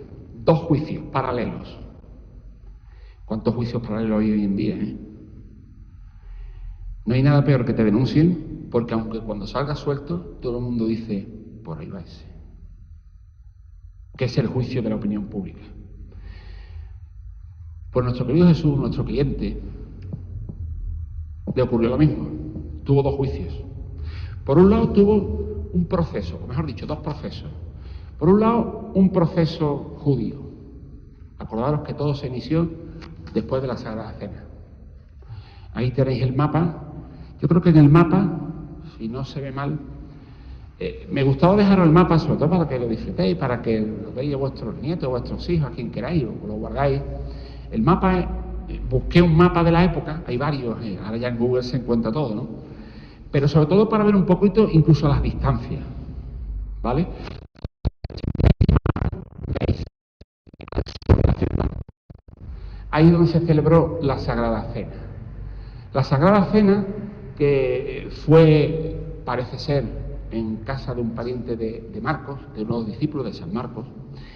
2 juicios paralelos. ¿Cuántos juicios paralelos hay hoy en día? No hay nada peor que te denuncien, porque aunque cuando salgas suelto, todo el mundo dice, por ahí va ese. Que es el juicio de la opinión pública. Pues nuestro querido Jesús, nuestro cliente, le ocurrió lo mismo. Tuvo 2 juicios. Por un lado tuvo un proceso, o mejor dicho, 2 procesos. Por un lado, un proceso judío. Acordaros que todo se inició después de la Sagrada Cena. Ahí tenéis el mapa. Yo creo que en el mapa, si no se ve mal, me gustaba dejaros el mapa, sobre todo para que lo disfrutéis, para que lo veáis a vuestros nietos, a vuestros hijos, a quien queráis, o lo guardáis. El mapa, busqué un mapa de la época, hay varios, ahora ya en Google se encuentra todo, ¿no? Pero sobre todo para ver un poquito incluso las distancias, ¿vale? Ahí es donde se celebró la Sagrada Cena. La Sagrada Cena, que fue, parece ser, en casa de un pariente de Marcos, de unos discípulos de San Marcos,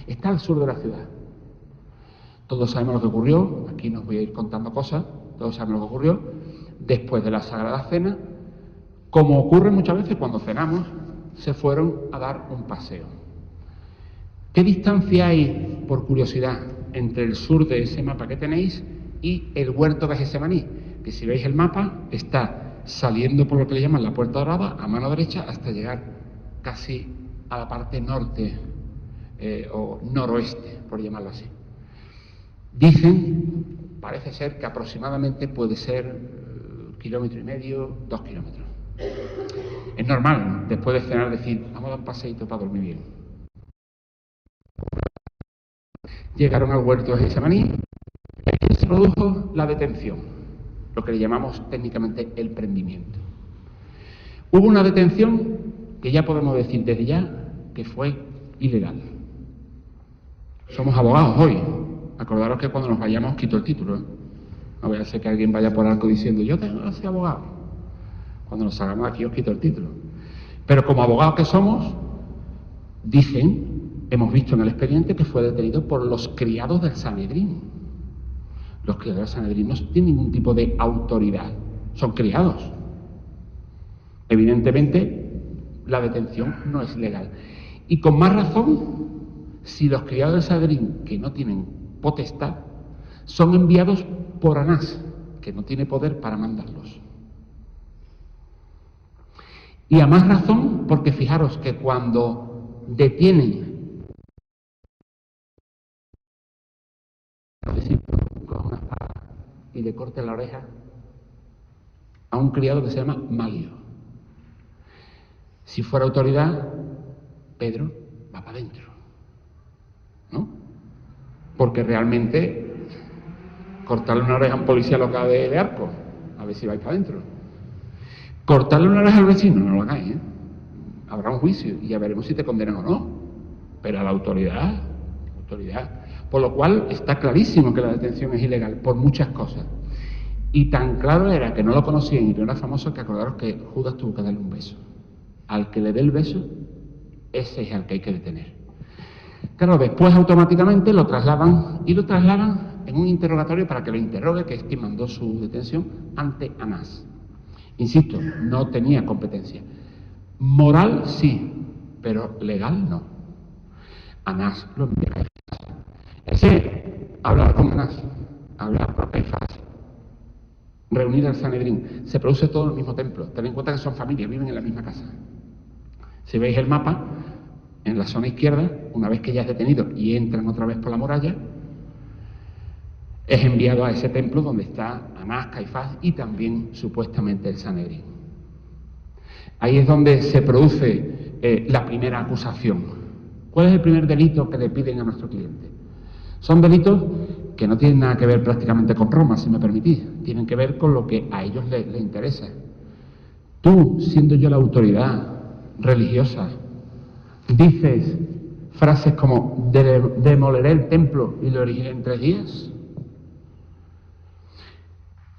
está al sur de la ciudad. Todos sabemos lo que ocurrió, aquí no os voy a ir contando cosas, todos sabemos lo que ocurrió. Después de la Sagrada Cena, como ocurre muchas veces cuando cenamos, se fueron a dar un paseo. ¿Qué distancia hay, por curiosidad, entre el sur de ese mapa que tenéis y el huerto de Getsemaní? Que si veis el mapa, está saliendo por lo que le llaman la Puerta Dorada, a mano derecha, hasta llegar casi a la parte norte o noroeste, por llamarlo así. Dicen, parece ser que aproximadamente puede ser 1,5 kilómetros, 2 kilómetros. Es normal, después de cenar, decir, vamos a dar un paseíto para dormir bien. Llegaron al huerto de Getsemaní y se produjo la detención, lo que le llamamos técnicamente el prendimiento. Hubo una detención que ya podemos decir desde ya que fue ilegal. Somos abogados hoy. Acordaros que cuando nos vayamos quito el título, ¿eh? No voy a ser que alguien vaya por algo diciendo yo tengo que ser abogado. Cuando nos salgamos aquí os quito el título. Pero como abogados que somos, dicen, hemos visto en el expediente que fue detenido por los criados del Sanedrín. Los criados del Sanedrín no tienen ningún tipo de autoridad, son criados. Evidentemente, la detención no es legal. Y con más razón, si los criados del Sanedrín, que no tienen potestad, son enviados por Anás, que no tiene poder para mandarlos. Y a más razón, porque fijaros que cuando detienen con una espada y le corten la oreja a un criado que se llama Malio. Si fuera autoridad, Pedro va para adentro, ¿no? Porque realmente cortarle una oreja a un policía local de Arco, a ver si vais para adentro. Cortarle una oreja al vecino, no lo hagáis, ¿eh? Habrá un juicio y ya veremos si te condenan o no. Pero a la autoridad. Por lo cual está clarísimo que la detención es ilegal por muchas cosas. Y tan claro era que no lo conocían y no era famoso que acordaros que Judas tuvo que darle un beso. Al que le dé el beso, ese es al que hay que detener. Claro, después automáticamente lo trasladan en un interrogatorio para que lo interrogue, que es quien mandó su detención, ante Anás. Insisto, no tenía competencia. Moral sí, pero legal no. Anás lo envía a Caifás. Ese hablar con Anás, hablar con Caifás, reunir al Sanedrín, se produce todo en el mismo templo. Ten en cuenta que son familias, viven en la misma casa. Si veis el mapa, en la zona izquierda, una vez que ya es detenido y entran otra vez por la muralla, es enviado a ese templo donde está Anás, Caifás y también supuestamente el Sanedrín. Ahí es donde se produce la primera acusación. ¿Cuál es el primer delito que le piden a nuestro cliente? Son delitos que no tienen nada que ver prácticamente con Roma, si me permitís. Tienen que ver con lo que a ellos les interesa. Tú, siendo yo la autoridad religiosa, dices frases como demoleré el templo y lo erigiré en 3 días.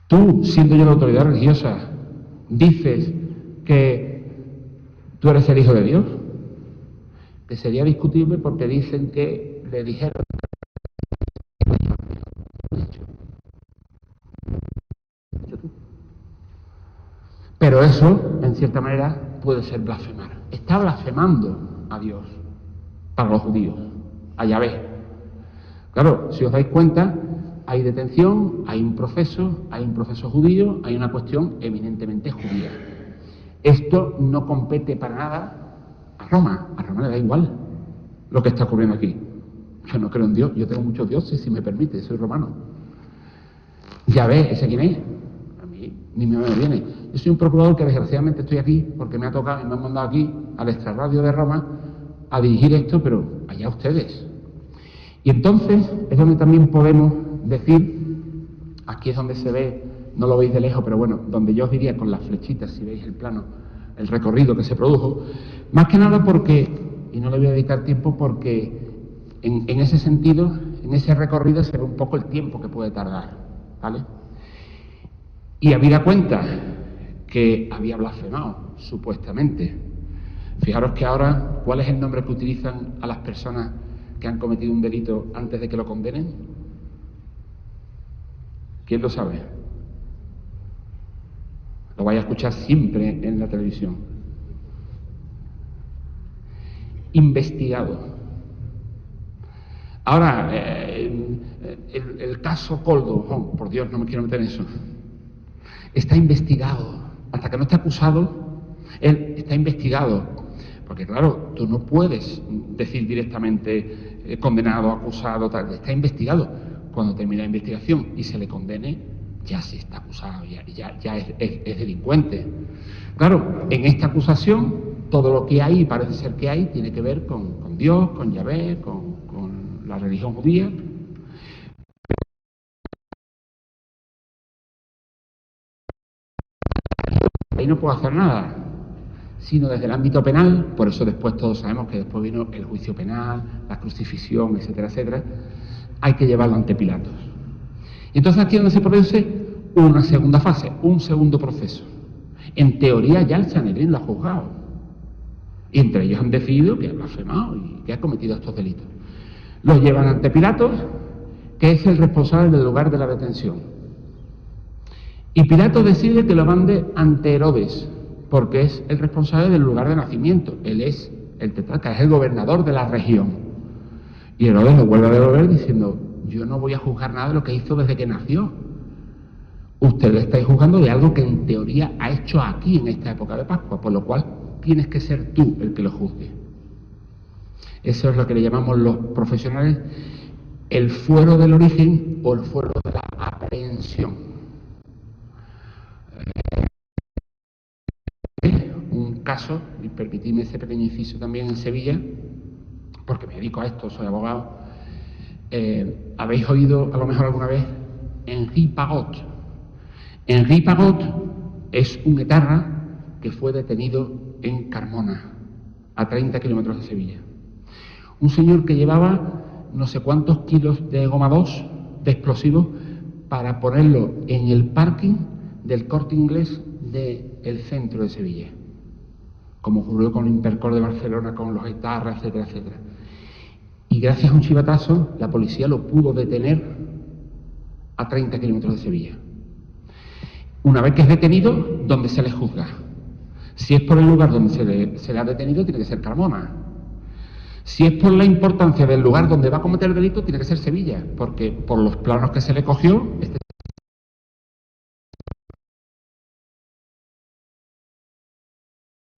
Tú, siendo yo la autoridad religiosa, dices que tú eres el Hijo de Dios, que sería discutible porque dicen que le dijeron. Pero eso, en cierta manera, puede ser blasfemar. Está blasfemando a Dios para los judíos, a Yahvé. Claro, si os dais cuenta, hay detención, hay un proceso judío, hay una cuestión eminentemente judía. Esto no compete para nada a Roma le da igual lo que está ocurriendo aquí. Yo no creo en Dios, yo tengo muchos dioses, si me permite, soy romano. Yahvé, ¿ese quién es? A mí ni me viene. Yo soy un procurador que desgraciadamente estoy aquí porque me ha tocado y me han mandado aquí al extrarradio de Roma a dirigir esto, pero allá ustedes. Y entonces es donde también podemos decir, aquí es donde se ve, no lo veis de lejos, pero bueno, donde yo os diría con las flechitas, si veis el plano, el recorrido que se produjo, más que nada porque, y no le voy a dedicar tiempo porque en ese sentido, en ese recorrido se ve un poco el tiempo que puede tardar, ¿vale? Y habida cuenta que había blasfemado, supuestamente. Fijaros que ahora, ¿cuál es el nombre que utilizan a las personas que han cometido un delito antes de que lo condenen? ¿Quién lo sabe? Lo vais a escuchar siempre en la televisión. Investigado. Ahora, el caso Koldo, oh, por Dios, no me quiero meter en eso. Está investigado. Hasta que no esté acusado, él está investigado. Porque claro, tú no puedes decir directamente condenado, acusado, tal. Está investigado. Cuando termine la investigación y se le condene, ya se está acusado, ya es delincuente. Claro, en esta acusación, todo lo que hay, parece ser que hay, tiene que ver con Dios, con Yahvé, con la religión judía. Ahí no puedo hacer nada, sino desde el ámbito penal. Por eso después todos sabemos que después vino el juicio penal, la crucifixión, etcétera, etcétera. Hay que llevarlo ante Pilatos. Y entonces aquí es donde se produce una segunda fase, un segundo proceso. En teoría ya el Sanedrín lo ha juzgado. Y entre ellos han decidido que ha blasfemado y que ha cometido estos delitos. Lo llevan ante Pilatos, que es el responsable del lugar de la detención. Y Pilatos decide que lo mande ante Herodes, porque es el responsable del lugar de nacimiento. Él es el tetrarca, es el gobernador de la región. Y Herodes lo vuelve a devolver diciendo: yo no voy a juzgar nada de lo que hizo desde que nació. Ustedes estáis juzgando de algo que en teoría ha hecho aquí en esta época de Pascua, por lo cual tienes que ser tú el que lo juzgue. Eso es lo que le llamamos los profesionales el fuero del origen o el fuero de la aprehensión. Un caso, y permitidme ese pequeño inciso también en Sevilla, porque me dedico a esto, soy abogado. ¿Habéis oído a lo mejor alguna vez Henri Pagot? Henri Pagot es un etarra que fue detenido en Carmona, a 30 kilómetros de Sevilla. Un señor que llevaba no sé cuántos kilos de goma 2, de explosivos, para ponerlo en el parking del Corte Inglés del centro de Sevilla, como ocurrió con el Hipercor de Barcelona, con los etarras, etcétera, etcétera. Y gracias a un chivatazo, la policía lo pudo detener a 30 kilómetros de Sevilla. Una vez que es detenido, ¿dónde se le juzga? Si es por el lugar donde se le ha detenido, tiene que ser Carmona. Si es por la importancia del lugar donde va a cometer el delito, tiene que ser Sevilla, porque por los planos que se le cogió,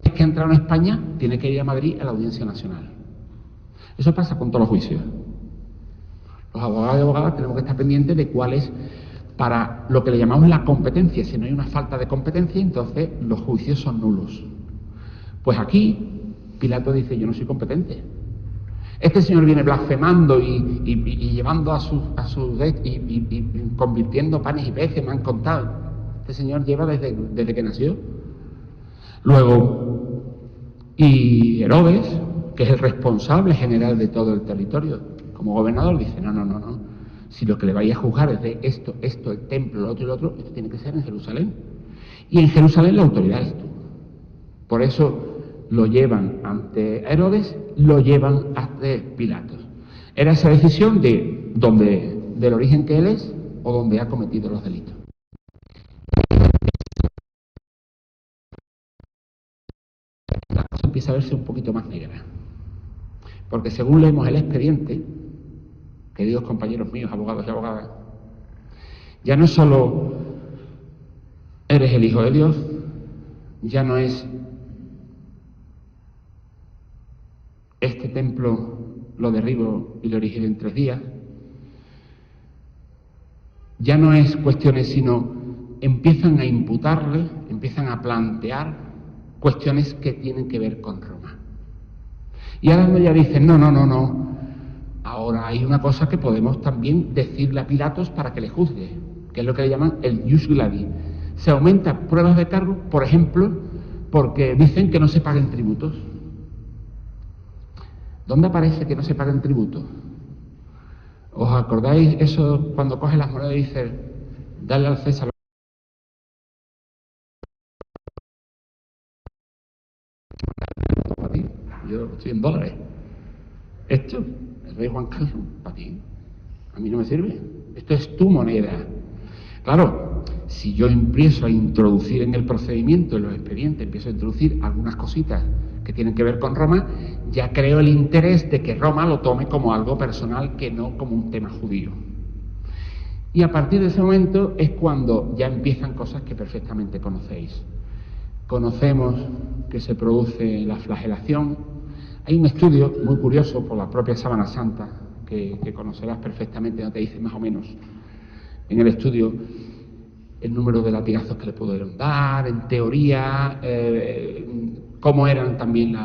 que ha entrado en España, tiene que ir a Madrid a la Audiencia Nacional. Eso pasa con todos los juicios. Los abogados y abogadas tenemos que estar pendientes de cuál es, para lo que le llamamos la competencia. Si no hay una falta de competencia, entonces los juicios son nulos. Pues aquí Pilato dice: yo no soy competente. Este señor viene blasfemando y llevando y convirtiendo panes y peces, me han contado. Este señor lleva desde que nació. Luego, y Herodes, que es el responsable general de todo el territorio, como gobernador, dice: no. Si lo que le vais a juzgar es de esto, el templo, lo otro y lo otro, esto tiene que ser en Jerusalén. Y en Jerusalén la autoridad es tú. Por eso lo llevan ante Herodes, lo llevan ante Pilatos. Era esa decisión de del origen que él es o donde ha cometido los delitos. La cosa empieza a verse un poquito más negra. Porque según leemos el expediente, queridos compañeros míos, abogados y abogadas, ya no es solo eres el Hijo de Dios, ya no es este templo lo derribo y lo erigeré en 3 días, ya no es cuestiones, sino empiezan a imputarle, empiezan a plantear cuestiones que tienen que ver con Roma. Y ahora ya dicen: no. Ahora hay una cosa que podemos también decirle a Pilatos para que le juzgue, que es lo que le llaman el jus gladi. Se aumentan pruebas de cargo, por ejemplo, porque dicen que no se paguen tributos. ¿Dónde aparece que no se paguen tributos? ¿Os acordáis eso cuando coges las monedas y dices: dale al César? Para ti, yo estoy en dólares. Esto, el rey Juan Carlos, para ti, a mí no me sirve. Esto es tu moneda. Claro, si yo empiezo a introducir en el procedimiento, en los expedientes, empiezo a introducir algunas cositas que tienen que ver con Roma, ya creo el interés de que Roma lo tome como algo personal, que no como un tema judío. Y a partir de ese momento es cuando ya empiezan cosas que perfectamente conocéis. Conocemos que se produce la flagelación. Hay un estudio muy curioso por la propia Sábana Santa, que conocerás perfectamente, no te dice más o menos en el estudio el número de latigazos que le pudieron dar, en teoría, cómo eran también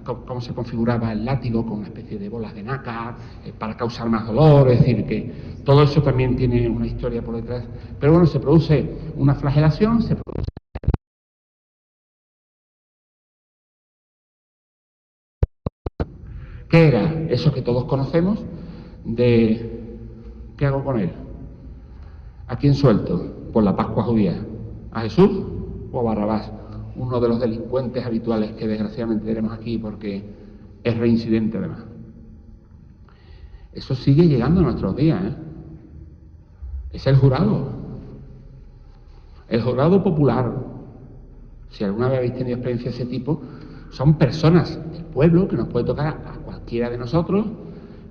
cómo se configuraba el látigo con una especie de bolas de nácar para causar más dolor. Es decir, que todo eso también tiene una historia por detrás. Pero bueno, se produce una flagelación, se produce... ¿Qué era? Eso que todos conocemos de... ¿Qué hago con él? ¿A quién suelto? Por la Pascua judía. ¿A Jesús o a Barrabás? Uno de los delincuentes habituales que desgraciadamente tenemos aquí, porque es reincidente además. Eso sigue llegando a nuestros días, ¿eh? Es el jurado popular, Si alguna vez habéis tenido experiencia de ese tipo, son personas del pueblo que nos puede tocar a cualquiera de nosotros,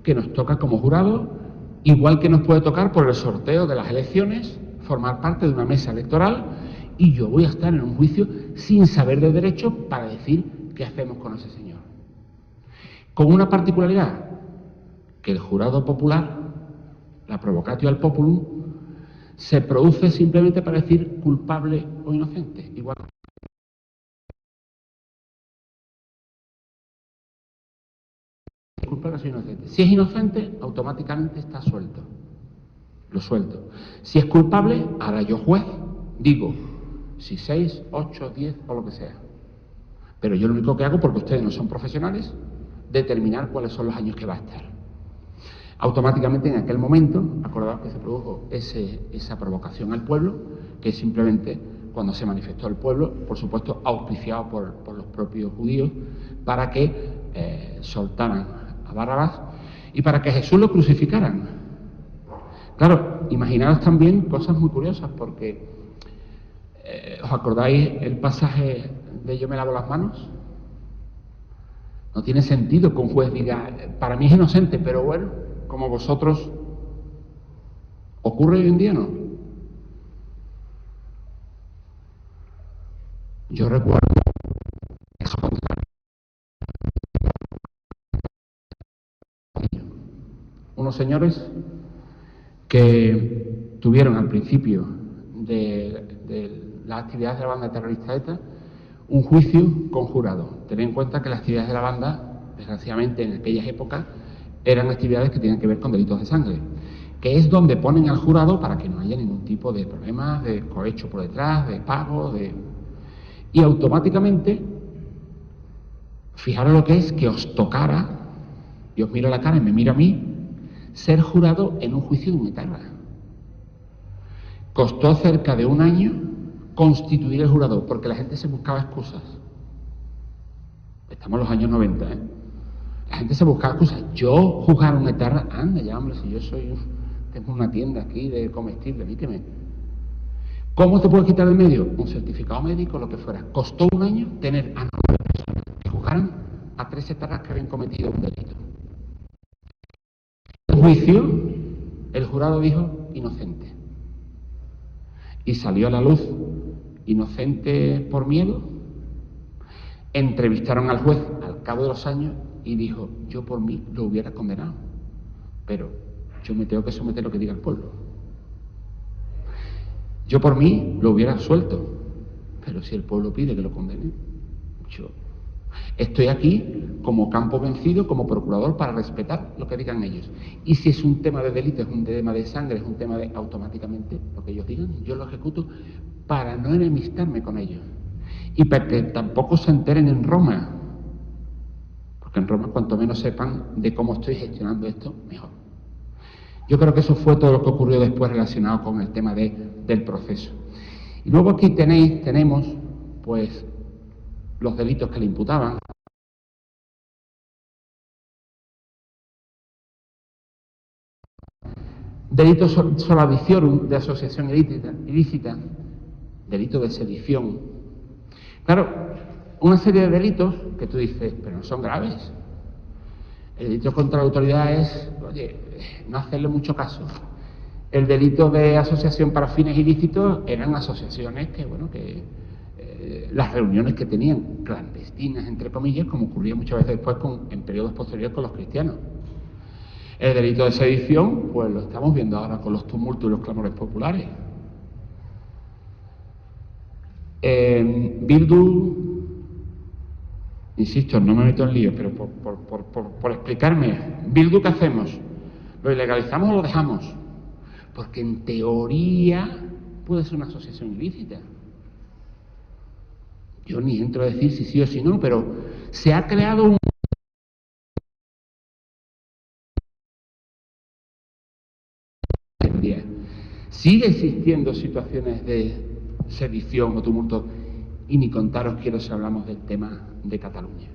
que nos toca como jurado, igual que nos puede tocar por el sorteo de las elecciones, formar parte de una mesa electoral, y yo voy a estar en un juicio sin saber de derecho para decir qué hacemos con ese señor. Con una particularidad, que el jurado popular, la provocatio al populum, se produce simplemente para decir culpable o inocente, igual. Culpable o inocente. Si es inocente, automáticamente está suelto. Lo suelto. Si es culpable, ahora yo juez digo si 6, 8, 10 o lo que sea. Pero yo lo único que hago, porque ustedes no son profesionales, determinar cuáles son los años que va a estar. Automáticamente en aquel momento, acordaos que se produjo esa provocación al pueblo, que es simplemente cuando se manifestó el pueblo, por supuesto auspiciado por los propios judíos, para que soltaran a Barrabás y para que Jesús lo crucificaran. Claro, imaginaos también cosas muy curiosas, porque ¿os acordáis el pasaje de yo me lavo las manos? No tiene sentido que un juez diga, para mí es inocente, pero bueno, como vosotros, ¿ocurre hoy en día no? Yo recuerdo unos señores que tuvieron al principio de las actividades de la banda terrorista ETA un juicio con jurado. Tened en cuenta que las actividades de la banda, desgraciadamente en aquellas épocas, eran actividades que tenían que ver con delitos de sangre, que es donde ponen al jurado para que no haya ningún tipo de problemas, de cohecho por detrás, de pago, y automáticamente, fijaros lo que es que os tocara, y os miro la cara y me miro a mí, ser jurado en un juicio de un etarra. Costó cerca de un año constituir el jurado, porque la gente se buscaba excusas. Estamos en los años 90, ¿eh? La gente se buscaba excusas. Yo juzgar a un etarra, anda ya, hombre, si yo tengo una tienda aquí de comestible, dígame. ¿Cómo te puedes quitar del medio? Un certificado médico, lo que fuera. Costó un año tener a 9 personas que juzgaran a 3 etarras que habían cometido un delito. En el juicio, el jurado dijo inocente. Y salió a la luz inocente por miedo. Entrevistaron al juez al cabo de los años y dijo, yo por mí lo hubiera condenado, pero yo me tengo que someter a lo que diga el pueblo. Yo por mí lo hubiera suelto, pero si el pueblo pide que lo condene, yo estoy aquí como campo vencido, como procurador, para respetar lo que digan ellos. Y si es un tema de delito, es un tema de sangre, es un tema de automáticamente lo que ellos digan, yo lo ejecuto para no enemistarme con ellos. Y para que tampoco se enteren en Roma, porque en Roma cuanto menos sepan de cómo estoy gestionando esto, mejor. Yo creo que eso fue todo lo que ocurrió después relacionado con el tema del proceso. Y luego aquí tenemos, pues, los delitos que le imputaban. Delito solaviciorum, de asociación ilícita, delito de sedición. Claro, una serie de delitos que tú dices, pero no son graves. El delito contra la autoridad es, oye, no hacerle mucho caso. El delito de asociación para fines ilícitos eran asociaciones que, bueno, las reuniones que tenían clandestinas, entre comillas, como ocurría muchas veces después en periodos posteriores con los cristianos. El delito de sedición, pues lo estamos viendo ahora con los tumultos y los clamores populares. Bildu, insisto, no me meto en líos, pero por explicarme, Bildu, ¿qué hacemos? ¿Lo ilegalizamos o lo dejamos? Porque en teoría puede ser una asociación ilícita. Yo ni entro a decir si sí o si no, pero se ha creado un... Sigue existiendo situaciones de sedición o tumulto, y ni contaros quiero si hablamos del tema de Cataluña.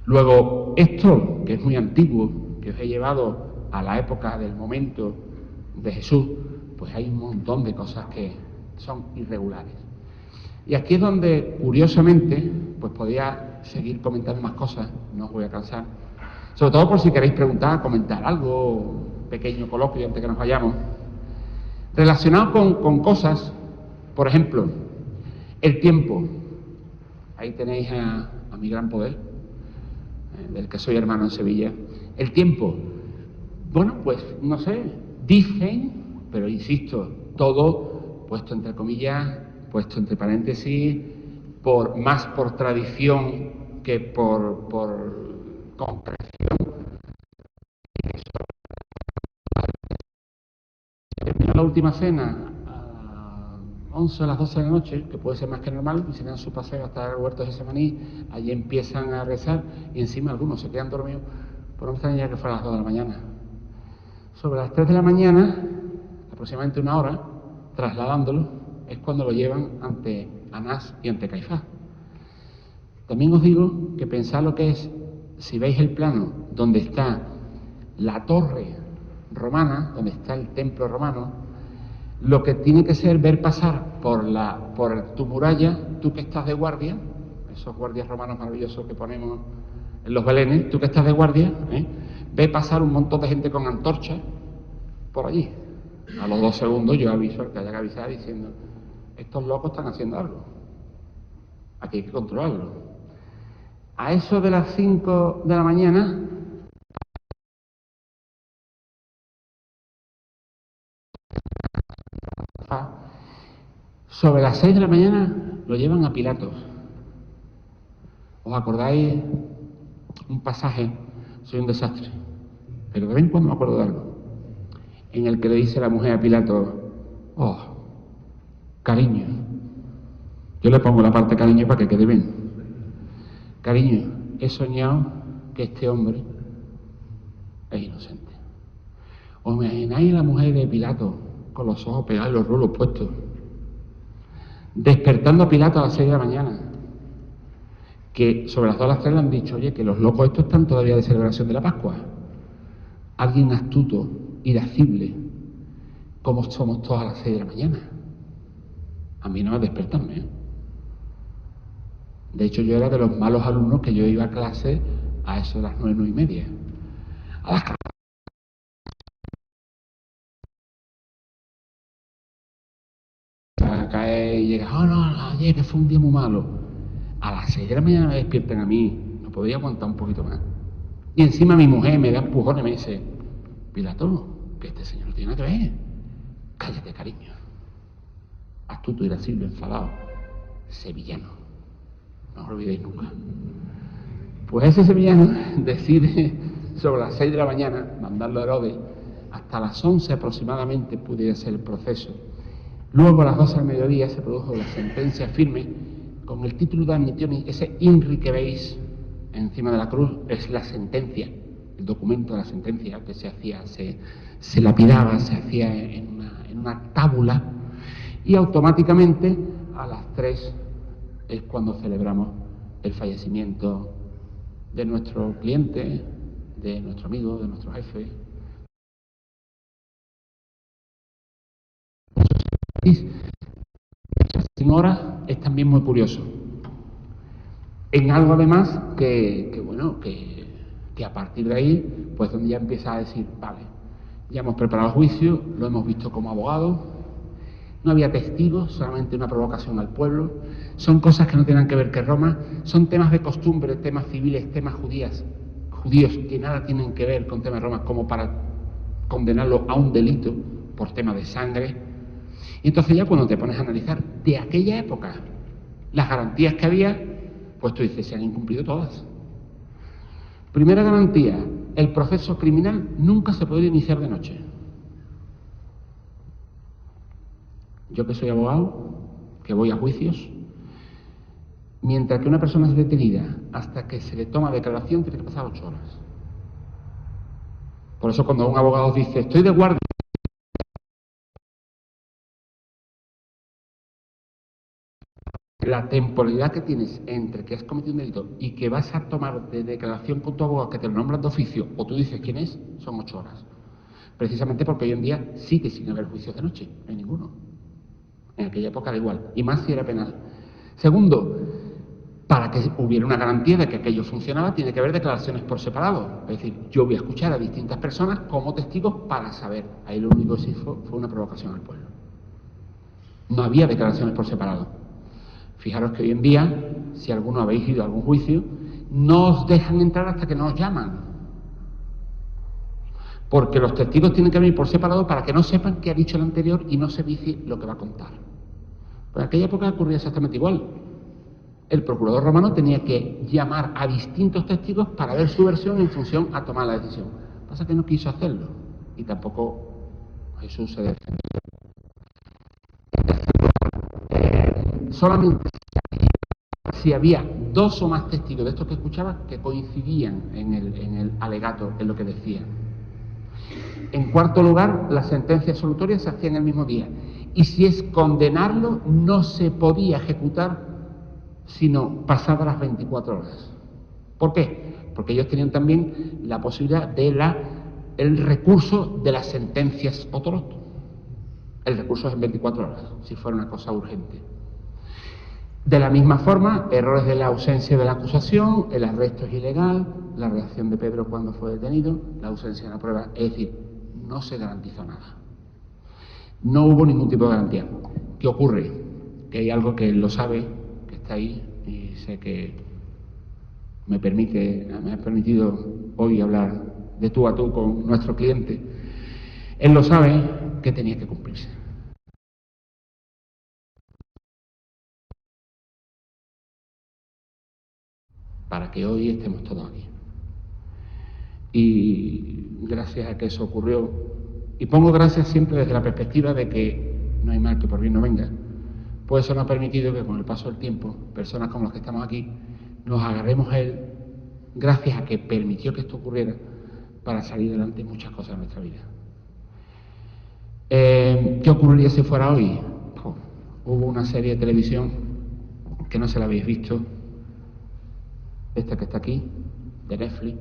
Luego, esto, que es muy antiguo, que os he llevado a la época del momento de Jesús, pues hay un montón de cosas que son irregulares. Y aquí es donde, curiosamente, pues podía seguir comentando más cosas, no os voy a cansar, sobre todo por si queréis preguntar, comentar algo, pequeño coloquio antes que nos vayamos, relacionado con cosas, por ejemplo, el tiempo. Ahí tenéis a mi gran poder, del que soy hermano en Sevilla. El tiempo. Bueno, pues no sé, dicen, pero insisto, todo puesto entre comillas, puesto entre paréntesis, más por tradición que por concreción. Termina la última cena a 11 a las 12 de la noche, que puede ser más que normal, y se dan su paseo hasta el huerto de Semaní, allí empiezan a rezar y encima algunos se quedan dormidos, por no me extrañaría que fuera a las 2 de la mañana. Sobre las 3 de la mañana, aproximadamente una hora, trasladándolo, es cuando lo llevan ante Anás y ante Caifás. También os digo que pensad lo que es, si veis el plano donde está la torre romana, donde está el templo romano, lo que tiene que ser ver pasar por tu muralla, tú que estás de guardia, esos guardias romanos maravillosos que ponemos en los belenes, tú que estás de guardia, ve pasar un montón de gente con antorchas por allí. A los 2 segundos yo aviso al que haya que avisar diciendo, estos locos están haciendo algo, aquí hay que controlarlo. A eso de las 5 de la mañana, sobre las 6 de la mañana lo llevan a Pilatos. ¿Os acordáis un pasaje? Soy un desastre, pero de vez en cuando me acuerdo de algo, en el que le dice la mujer a Pilato, oh, cariño, yo le pongo la parte cariño para que quede bien. Cariño, he soñado que este hombre es inocente. ¿Os imagináis a la mujer de Pilato con los ojos pegados y los rulos puestos, despertando a Pilato a las 6 de la mañana, que sobre las 2 a las 3 le han dicho, oye, que los locos estos están todavía de celebración de la Pascua? Alguien astuto, irascible, como somos todos a las 6 de la mañana. A mí no me despertarme, ¿eh? De hecho, yo era de los malos alumnos que yo iba a clase a eso de las 9, 9 y media. A las cae y llega, oh no, ayer que fue un día muy malo. A las 6 de la mañana me despiertan a mí, no podía aguantar un poquito más. Y encima mi mujer me da empujones y me dice, Pilato, que este señor no tiene nada que ver. Cállate, cariño. Astuto, irascible, enfadado, sevillano. No os olvidéis nunca. Pues ese sevillano decide sobre las 6 de la mañana mandarlo a Herodes, hasta las 11 aproximadamente pudiera ser el proceso. Luego a las 12 del mediodía se produjo la sentencia firme con el título de admisión, ese INRI que veis encima de la cruz es la sentencia, el documento de la sentencia que se hacía, se lapidaba, se hacía en una tábula, y automáticamente a las 3 es cuando celebramos el fallecimiento de nuestro cliente, de nuestro amigo, de nuestro jefe. Sin horas es también muy curioso. En algo además que a partir de ahí, pues donde ya empieza a decir, vale, ya hemos preparado el juicio, lo hemos visto como abogados, no había testigos, solamente una provocación al pueblo, son cosas que no tienen que ver que Roma, son temas de costumbre, temas civiles, temas judíos que nada tienen que ver con temas de Roma, como para condenarlo a un delito por tema de sangre. Y entonces ya cuando te pones a analizar de aquella época las garantías que había, pues tú dices, se han incumplido todas. Primera garantía, el proceso criminal nunca se podría iniciar de noche. Yo que soy abogado, que voy a juicios, mientras que una persona es detenida hasta que se le toma declaración tiene que pasar 8 horas. Por eso cuando un abogado dice, estoy de guardia, la temporalidad que tienes entre que has cometido un delito y que vas a tomar de declaración con tu abogado, que te lo nombran de oficio, o tú dices quién es, son 8 horas. Precisamente porque hoy en día sigue sin haber juicios de noche, no hay ninguno. En aquella época era igual, y más si era penal. Segundo, para que hubiera una garantía de que aquello funcionaba, tiene que haber declaraciones por separado. Es decir, yo voy a escuchar a distintas personas como testigos para saber. Ahí lo único que se hizo fue una provocación al pueblo. No había declaraciones por separado. Fijaros que hoy en día, si alguno habéis ido a algún juicio, no os dejan entrar hasta que no os llaman. Porque los testigos tienen que venir por separado para que no sepan qué ha dicho el anterior y no se vicie lo que va a contar. Pero en aquella época ocurría exactamente igual. El procurador romano tenía que llamar a distintos testigos para ver su versión en función a tomar la decisión. Pasa que no quiso hacerlo y tampoco Jesús se defendió. Solamente si había dos o más testigos de estos que escuchaba que coincidían en el alegato, en lo que decían. En cuarto lugar, la sentencia absolutoria se hacía en el mismo día. Y si es condenarlo, no se podía ejecutar sino pasadas las 24 horas. ¿Por qué? Porque ellos tenían también la posibilidad de el recurso de las sentencias otoroto. El recurso es en 24 horas, si fuera una cosa urgente. De la misma forma, errores de la ausencia de la acusación, el arresto es ilegal, la reacción de Pedro cuando fue detenido, la ausencia de la prueba, es decir, no se garantizó nada. No hubo ningún tipo de garantía. ¿Qué ocurre? Que hay algo que él lo sabe, que está ahí, y sé que me ha permitido hoy hablar de tú a tú con nuestro cliente. Él lo sabe que tenía que cumplirse. Para que hoy estemos todos aquí. Y gracias a que eso ocurrió, y pongo gracias siempre desde la perspectiva de que no hay mal que por bien no venga, pues eso nos ha permitido que con el paso del tiempo, personas como los que estamos aquí, nos agarremos a él, gracias a que permitió que esto ocurriera, para salir adelante en muchas cosas de nuestra vida. ¿Qué ocurriría si fuera hoy? Pues, hubo una serie de televisión que no se la habéis visto, esta que está aquí, de Netflix.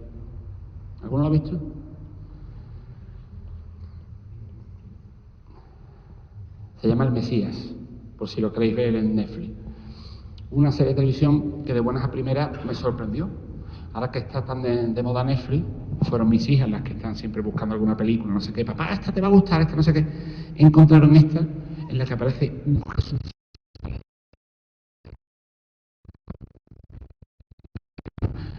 ¿Alguno lo ha visto? Se llama El Mesías, por si lo queréis ver en Netflix. Una serie de televisión que de buenas a primeras me sorprendió. Ahora que está tan de moda Netflix, fueron mis hijas las que están siempre buscando alguna película, no sé qué. Papá, esta te va a gustar, esta no sé qué. Encontraron esta en la que aparece un Jesús.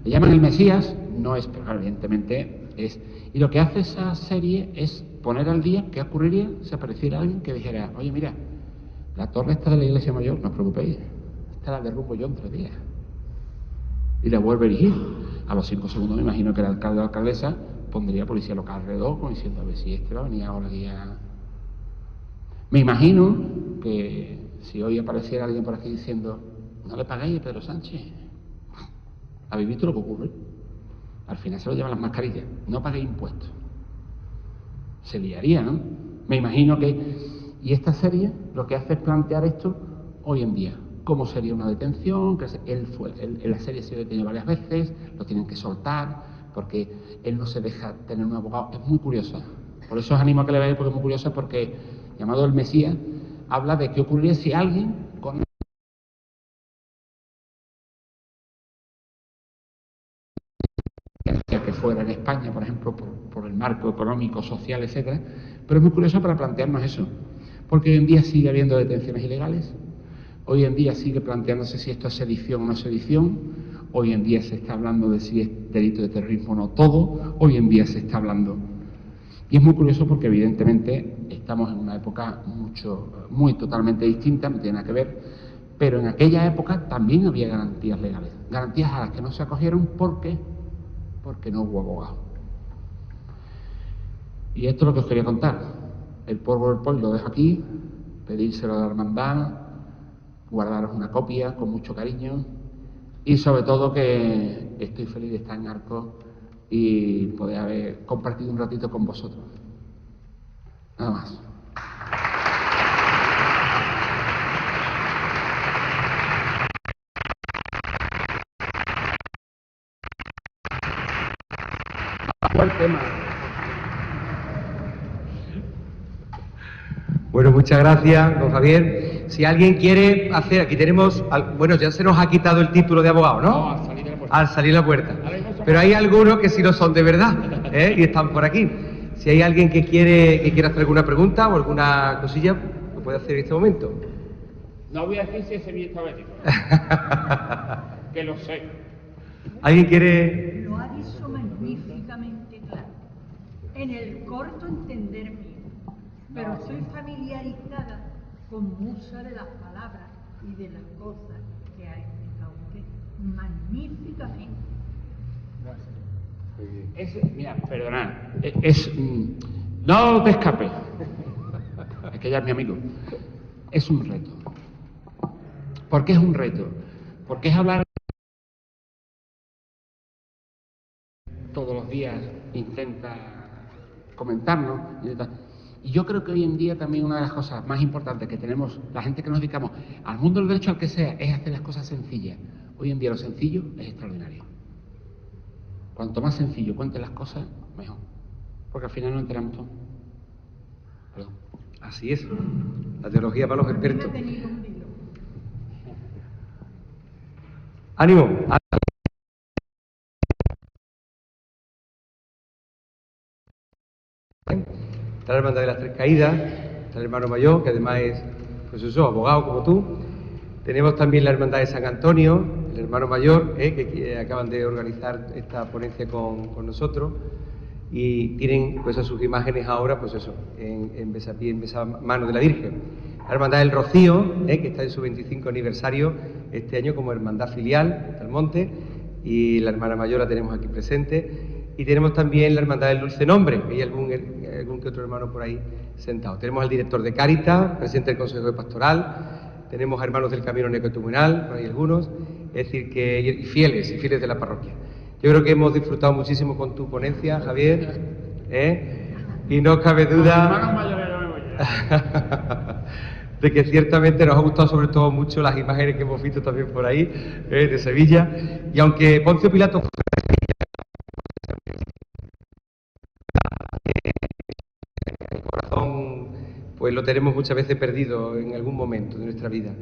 Le llaman El Mesías, no es, pero evidentemente es. Y lo que hace esa serie es poner al día qué ocurriría si apareciera alguien que dijera, oye, mira, la torre esta de la iglesia mayor, no os preocupéis, esta la derrumbo yo en 3 días. Y la vuelve a erigir. A los 5 segundos me imagino que el alcalde o la alcaldesa pondría policía local alrededor, como diciendo, a ver si este va a venir ahora aquí a... Me imagino que si hoy apareciera alguien por aquí diciendo, no le paguéis a Pedro Sánchez. ¿Habéis visto lo que ocurre? Al final se lo llevan las mascarillas. No paguéis impuestos. Se liaría, ¿no? Me imagino que... Y esta serie lo que hace es plantear esto hoy en día. ¿Cómo sería una detención? Que en la serie se ha detenido varias veces, lo tienen que soltar, porque él no se deja tener un abogado. Es muy curiosa. Por eso os animo a que le veáis, porque es muy curiosa, porque, llamado El Mesías, habla de qué ocurriría si alguien con... que fuera en España, por ejemplo, por el marco económico, social, etcétera, pero es muy curioso para plantearnos eso, porque hoy en día sigue habiendo detenciones ilegales, hoy en día sigue planteándose si esto es sedición o no es sedición, hoy en día se está hablando de si es delito de terrorismo o no todo, hoy en día se está hablando, y es muy curioso porque evidentemente estamos en una época muy totalmente distinta, no tiene nada que ver, pero en aquella época también había garantías legales, garantías a las que no se acogieron porque no hubo abogado. Y esto es lo que os quería contar. El PowerPoint lo dejo aquí, pedírselo a la hermandad, guardaros una copia con mucho cariño y sobre todo que estoy feliz de estar en Arcos y poder haber compartido un ratito con vosotros. Nada más. ¿Cuál tema? Bueno, muchas gracias, don Javier. Si alguien quiere hacer, aquí tenemos, bueno, ya se nos ha quitado el título de abogado, ¿no? No, al salir de la puerta. Al salir de la puerta. Pero hay algunos que sí lo son de verdad, y están por aquí. Si hay alguien que quiere hacer alguna pregunta o alguna cosilla, lo puede hacer en este momento. No voy a decir si es semialfabético, que lo sé. ¿Alguien quiere...? Lo ha dicho magníficamente claro, en el corto entender mío, pero estoy familiarizada con muchas de las palabras y de las cosas que ha explicado usted magníficamente. Mira, perdonad, no te escapes, es que ya es mi amigo, es un reto. ¿Por qué es un reto? Porque es hablar todos los días, intenta comentarnos, y yo creo que hoy en día también una de las cosas más importantes que tenemos, la gente que nos dedicamos al mundo del derecho, al que sea, es hacer las cosas sencillas. Hoy en día lo sencillo es extraordinario. Cuanto más sencillo cuentes las cosas, mejor. Porque al final no enteramos todo. Perdón. Así es. La teología para los expertos. ¡Ánimo! Está la Hermandad de las Tres Caídas, está el hermano mayor, que además es, pues eso, abogado como tú. Tenemos también la Hermandad de San Antonio, el hermano mayor, que acaban de organizar esta ponencia con nosotros, y tienen pues a sus imágenes ahora, pues eso, en mano de la Virgen. La Hermandad del Rocío, que está en su 25 aniversario este año como hermandad filial del Monte, y la hermana mayor la tenemos aquí presente. Y tenemos también la Hermandad del Dulce Nombre, que hay algún que otro hermano por ahí sentado. Tenemos al director de Cáritas, presidente del Consejo de Pastoral, tenemos a hermanos del Camino Neocatecumenal, por ahí algunos, es decir, y fieles de la parroquia. Yo creo que hemos disfrutado muchísimo con tu ponencia, Javier, y no cabe duda de que ciertamente nos ha gustado sobre todo mucho las imágenes que hemos visto también por ahí, de Sevilla, y aunque Poncio Pilato fue el corazón, pues lo tenemos muchas veces perdido en algún momento de nuestra vida.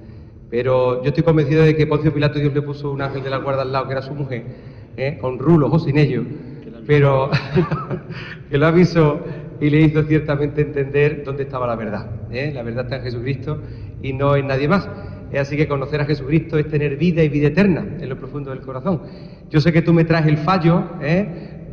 Pero yo estoy convencido de que Poncio Pilato Dios le puso un ángel de la guarda al lado, que era su mujer, con rulos o sin ellos, pero que lo avisó y le hizo ciertamente entender dónde estaba la verdad. La verdad está en Jesucristo y no en nadie más. Así que conocer a Jesucristo es tener vida y vida eterna en lo profundo del corazón. Yo sé que tú me traes el fallo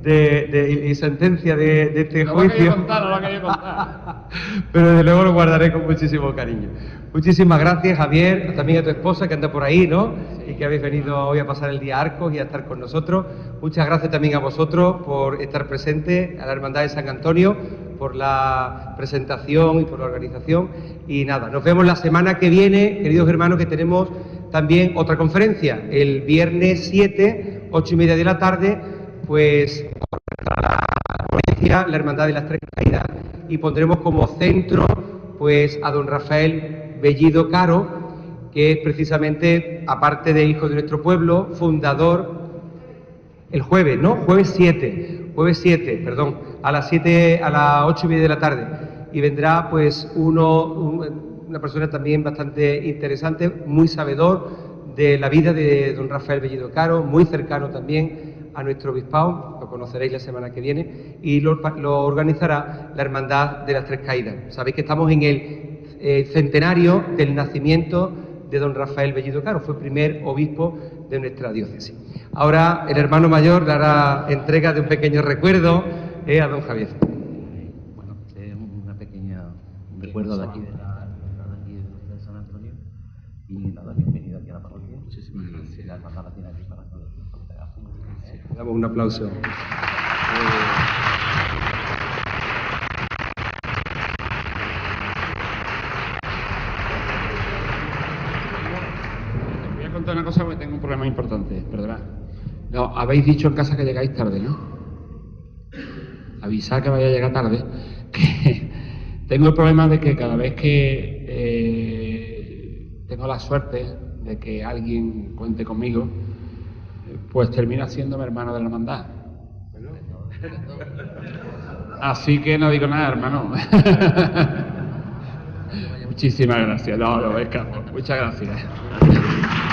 y sentencia de este juicio. No lo quería contar. Pero desde luego lo guardaré con muchísimo cariño. Muchísimas gracias, Javier, también a tu esposa que anda por ahí, ¿no? Y que habéis venido hoy a pasar el día a Arcos y a estar con nosotros. Muchas gracias también a vosotros por estar presentes, a la Hermandad de San Antonio, por la presentación y por la organización. Y nada, nos vemos la semana que viene, queridos hermanos, que tenemos también otra conferencia. El viernes 7, 8:30 de la tarde, pues la Hermandad de las Tres Caídas, y pondremos como centro pues a don Rafael Bellido Caro, que es precisamente, aparte de hijo de nuestro pueblo, fundador, el jueves, ¿no? Jueves 7, perdón, a las 8:30 de la tarde, y vendrá pues una persona también bastante interesante, muy sabedor de la vida de don Rafael Bellido Caro, muy cercano también a nuestro obispado, lo conoceréis la semana que viene, y lo organizará la Hermandad de las Tres Caídas. Sabéis que estamos en el centenario del nacimiento de don Rafael Bellido Caro, fue primer obispo de nuestra diócesis. Ahora el hermano mayor le hará entrega de un pequeño recuerdo a don Javier. Bueno, es un recuerdo de aquí de San Antonio, y nada, bienvenido aquí a la parroquia. Muchísimas gracias. La hermandad tiene aquí para que Damos un aplauso. Voy a contar una cosa porque tengo un problema importante, perdonad. No, habéis dicho en casa que llegáis tarde, ¿no? Avisad que vaya a llegar tarde, que tengo el problema de que cada vez que tengo la suerte de que alguien cuente conmigo, pues termina siendo mi hermano de la hermandad. Así que no digo nada, hermano. Muchísimas gracias. No, no me escapo. Muchas gracias.